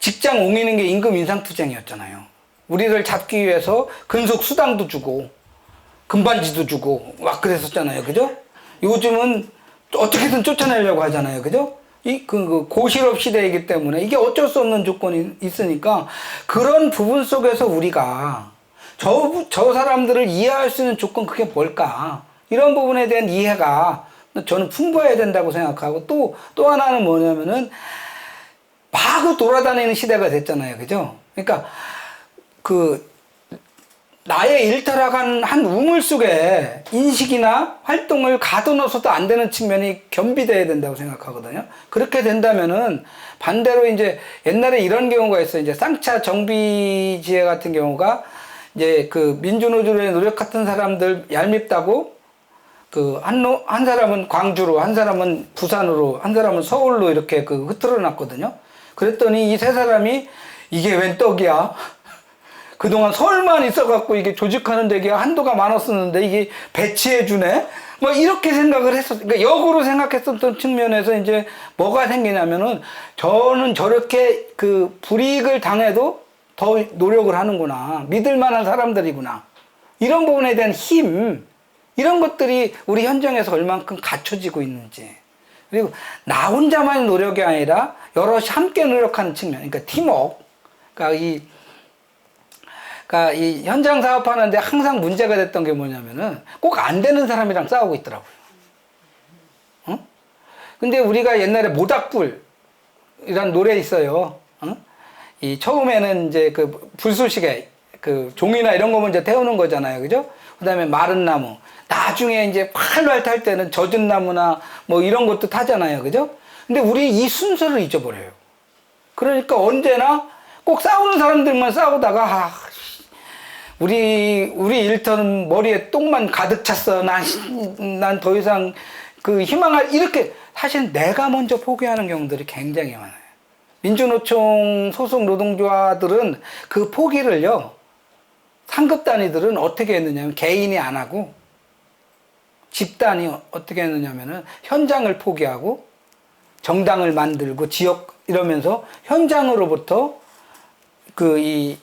직장 옮기는 게 임금 인상 투쟁이었잖아요. 우리를 잡기 위해서 근속 수당도 주고 금반지도 주고 막 그랬었잖아요. 그죠? 요즘은 어떻게든 쫓아내려고 하잖아요. 그죠? 고실업 시대이기 때문에 이게 어쩔 수 없는 조건이 있으니까 그런 부분 속에서 우리가 저 사람들을 이해할 수 있는 조건 그게 뭘까? 이런 부분에 대한 이해가 저는 풍부해야 된다고 생각하고 또 하나는 뭐냐면은 마구 돌아다니는 시대가 됐잖아요. 그죠? 그러니까 나의 일탈락한 한 우물 속에 인식이나 활동을 가둬넣어서도 안 되는 측면이 겸비돼야 된다고 생각하거든요. 그렇게 된다면은 반대로 이제 옛날에 이런 경우가 있어요. 이제 쌍차 정비지회 같은 경우가 이제 민주노조에 노력했던 사람들 얄밉다고 한 사람은 광주로, 한 사람은 부산으로, 한 사람은 서울로 이렇게 흐트러 놨거든요. 그랬더니 이 세 사람이 이게 웬 떡이야? 그동안 서울만 있어갖고 이게 조직하는 데가 한도가 많았었는데 이게 배치해주네? 뭐 이렇게 생각을 했었어요. 그러니까 역으로 생각했었던 측면에서 이제 뭐가 생기냐면은 저는 저렇게 불이익을 당해도 더 노력을 하는구나. 믿을 만한 사람들이구나. 이런 부분에 대한 힘, 이런 것들이 우리 현장에서 얼만큼 갖춰지고 있는지. 그리고 나 혼자만의 노력이 아니라 여럿이 함께 노력하는 측면. 그러니까 팀워크. 그러니까 이 현장 사업하는데 항상 문제가 됐던 게 뭐냐면은 꼭 안 되는 사람이랑 싸우고 있더라고요. 근데 우리가 옛날에 모닥불이란 노래 있어요. 이 처음에는 이제 불쏘시개, 종이나 이런 거 먼저 태우는 거잖아요. 그죠? 그 다음에 마른 나무. 나중에 이제 활활 탈 때는 젖은 나무나 뭐 이런 것도 타잖아요. 그죠? 근데 우리 이 순서를 잊어버려요. 그러니까 언제나 꼭 싸우는 사람들만 싸우다가, 우리 일터는 머리에 똥만 가득 찼어. 난 더 이상 희망할, 이렇게 사실 내가 먼저 포기하는 경우들이 굉장히 많아요. 민주노총 소속 노동조합들은 그 포기를요, 상급 단위들은 어떻게 했느냐면 개인이 안 하고 집단이 어떻게 했느냐면은 현장을 포기하고 정당을 만들고 지역 이러면서 현장으로부터 이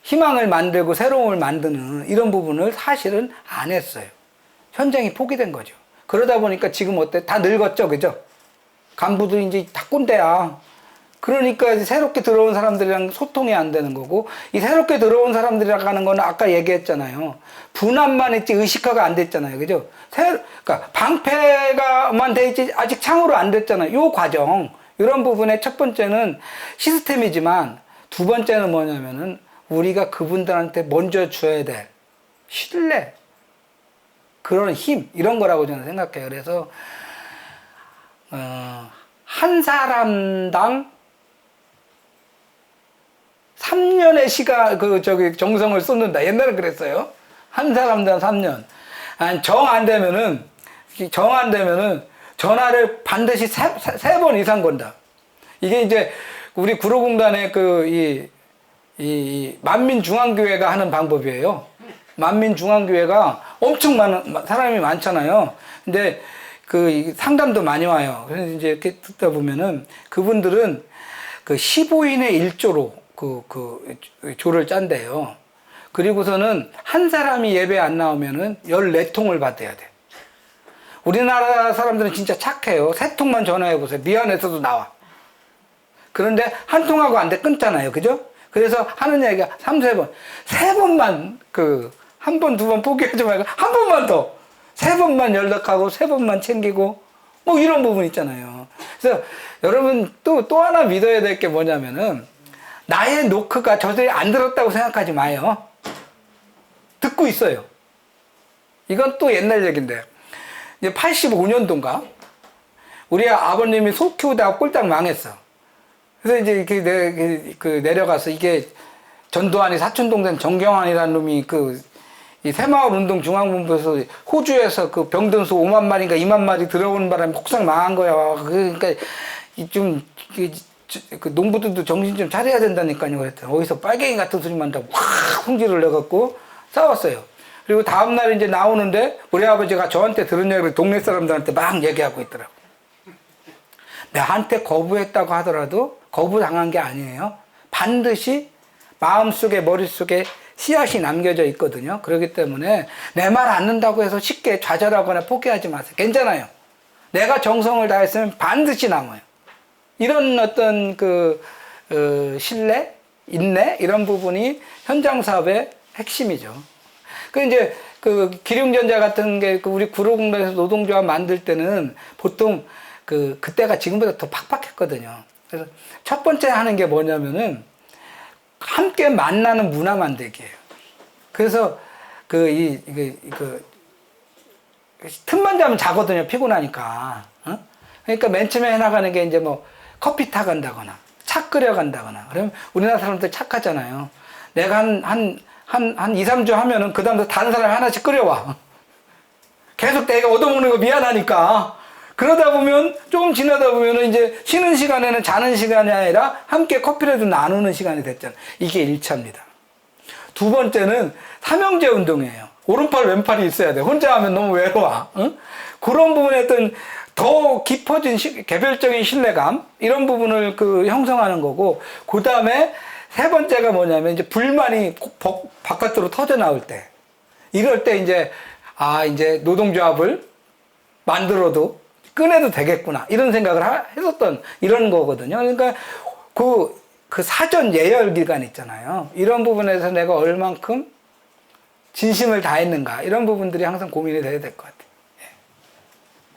희망을 만들고 새로움을 만드는 이런 부분을 사실은 안 했어요. 현장이 포기된 거죠. 그러다 보니까 지금 어때? 다 늙었죠, 그죠? 간부도 이제 다 꼰대야. 그러니까 새롭게 들어온 사람들이랑 소통이 안 되는 거고, 이 새롭게 들어온 사람들이랑 하는 거는 아까 얘기했잖아요. 분합만 했지 의식화가 안 됐잖아요. 그죠? 그러니까 방패가만 돼 있지 아직 창으로 안 됐잖아요. 요 과정. 이런 부분의 첫 번째는 시스템이지만 두 번째는 뭐냐면은 우리가 그분들한테 먼저 줘야 될 신뢰, 그런 힘, 이런 거라고 저는 생각해요. 그래서 한 사람당 3년의 시간, 정성을 쏟는다. 옛날에 그랬어요. 한 사람당 3년. 정 안 되면은 전화를 반드시 세 번 이상 건다. 이게 이제 우리 구로공단의 이 만민중앙교회가 하는 방법이에요. 만민중앙교회가 엄청 많은 사람이 많잖아요. 근데 그 상담도 많이 와요. 그래서 이제 이렇게 듣다 보면은 그분들은 그 15인의 1조로 그 조를 짠대요. 그리고서는 한 사람이 예배 안 나오면은 14통을 받아야 돼. 우리나라 사람들은 진짜 착해요. 3통만 전화해 보세요. 미안해서도 나와. 그런데 한 통하고 안 돼 끊잖아요. 그죠? 그래서 하는 얘기가 3, 4번. 3번만 한 번, 2번 포기하지 말고 한 번만 더. 3번만 연락하고 3번만 챙기고 뭐 이런 부분 있잖아요. 그래서 여러분 또 하나 믿어야 될 게 뭐냐면은 나의 노크가 저들이 안 들었다고 생각하지 마요. 듣고 있어요. 이건 또 옛날 얘기인데 이제 85년도인가 우리 아버님이 소 키우다가 꼴딱 망했어. 그래서 이제 이렇게 내려가서 이게 전두환이 사촌동생 정경환이라는 놈이 이 새마을운동 중앙본부에서 호주에서 그 병든 소 5만 마리인가 2만 마리 들어오는 바람에 폭삭 망한 거야. 그러니까 그 농부들도 정신 좀 차려야 된다니까요. 그랬더니 어디서 빨갱이 같은 소리만 다 확 흥질을 내갖고 싸웠어요. 그리고 다음날 이제 나오는데 우리 아버지가 저한테 들은 얘기를 동네 사람들한테 막 얘기하고 있더라고. 나한테 거부했다고 하더라도 거부당한 게 아니에요. 반드시 마음속에 머릿속에 씨앗이 남겨져 있거든요. 그렇기 때문에 내 말 안 듣는다고 해서 쉽게 좌절하거나 포기하지 마세요. 괜찮아요. 내가 정성을 다했으면 반드시 남아요. 이런 어떤 신뢰, 인내 이런 부분이 현장 사업의 핵심이죠. 이제 기륭전자 같은 게 우리 구로공단에서 노동조합 만들 때는 보통 그때가 지금보다 더 팍팍했거든요. 그래서 첫 번째 하는 게 뭐냐면은 함께 만나는 문화 만들기예요. 그래서 틈만 자면 자거든요. 피곤하니까. 어? 그러니까 맨 처음에 해나가는 게 이제 뭐 커피 타 간다거나 차 끓여 간다거나. 그러면 우리나라 사람들 착하잖아요. 내가 한 2, 3주 하면은 그 다음부터 다른 사람이 하나씩 끓여와. 계속 내가 얻어먹는 거 미안하니까. 그러다 보면 조금 지나다 보면은 이제 쉬는 시간에는 자는 시간이 아니라 함께 커피라도 나누는 시간이 됐잖아요. 이게 1차입니다. 두 번째는 삼형제 운동이에요. 오른팔 왼팔이 있어야 돼. 혼자 하면 너무 외로워. 응? 그런 부분에 어떤 더 깊어진 개별적인 신뢰감 이런 부분을 형성하는 거고, 그 다음에 세 번째가 뭐냐면 이제 불만이 바깥으로 터져 나올 때, 이럴 때 이제 이제 노동조합을 만들어도 꺼내도 되겠구나 이런 생각을 했었던 이런 거거든요. 그러니까 그 사전 예열 기간 있잖아요. 이런 부분에서 내가 얼만큼 진심을 다했는가 이런 부분들이 항상 고민이 돼야 될 것 같아요.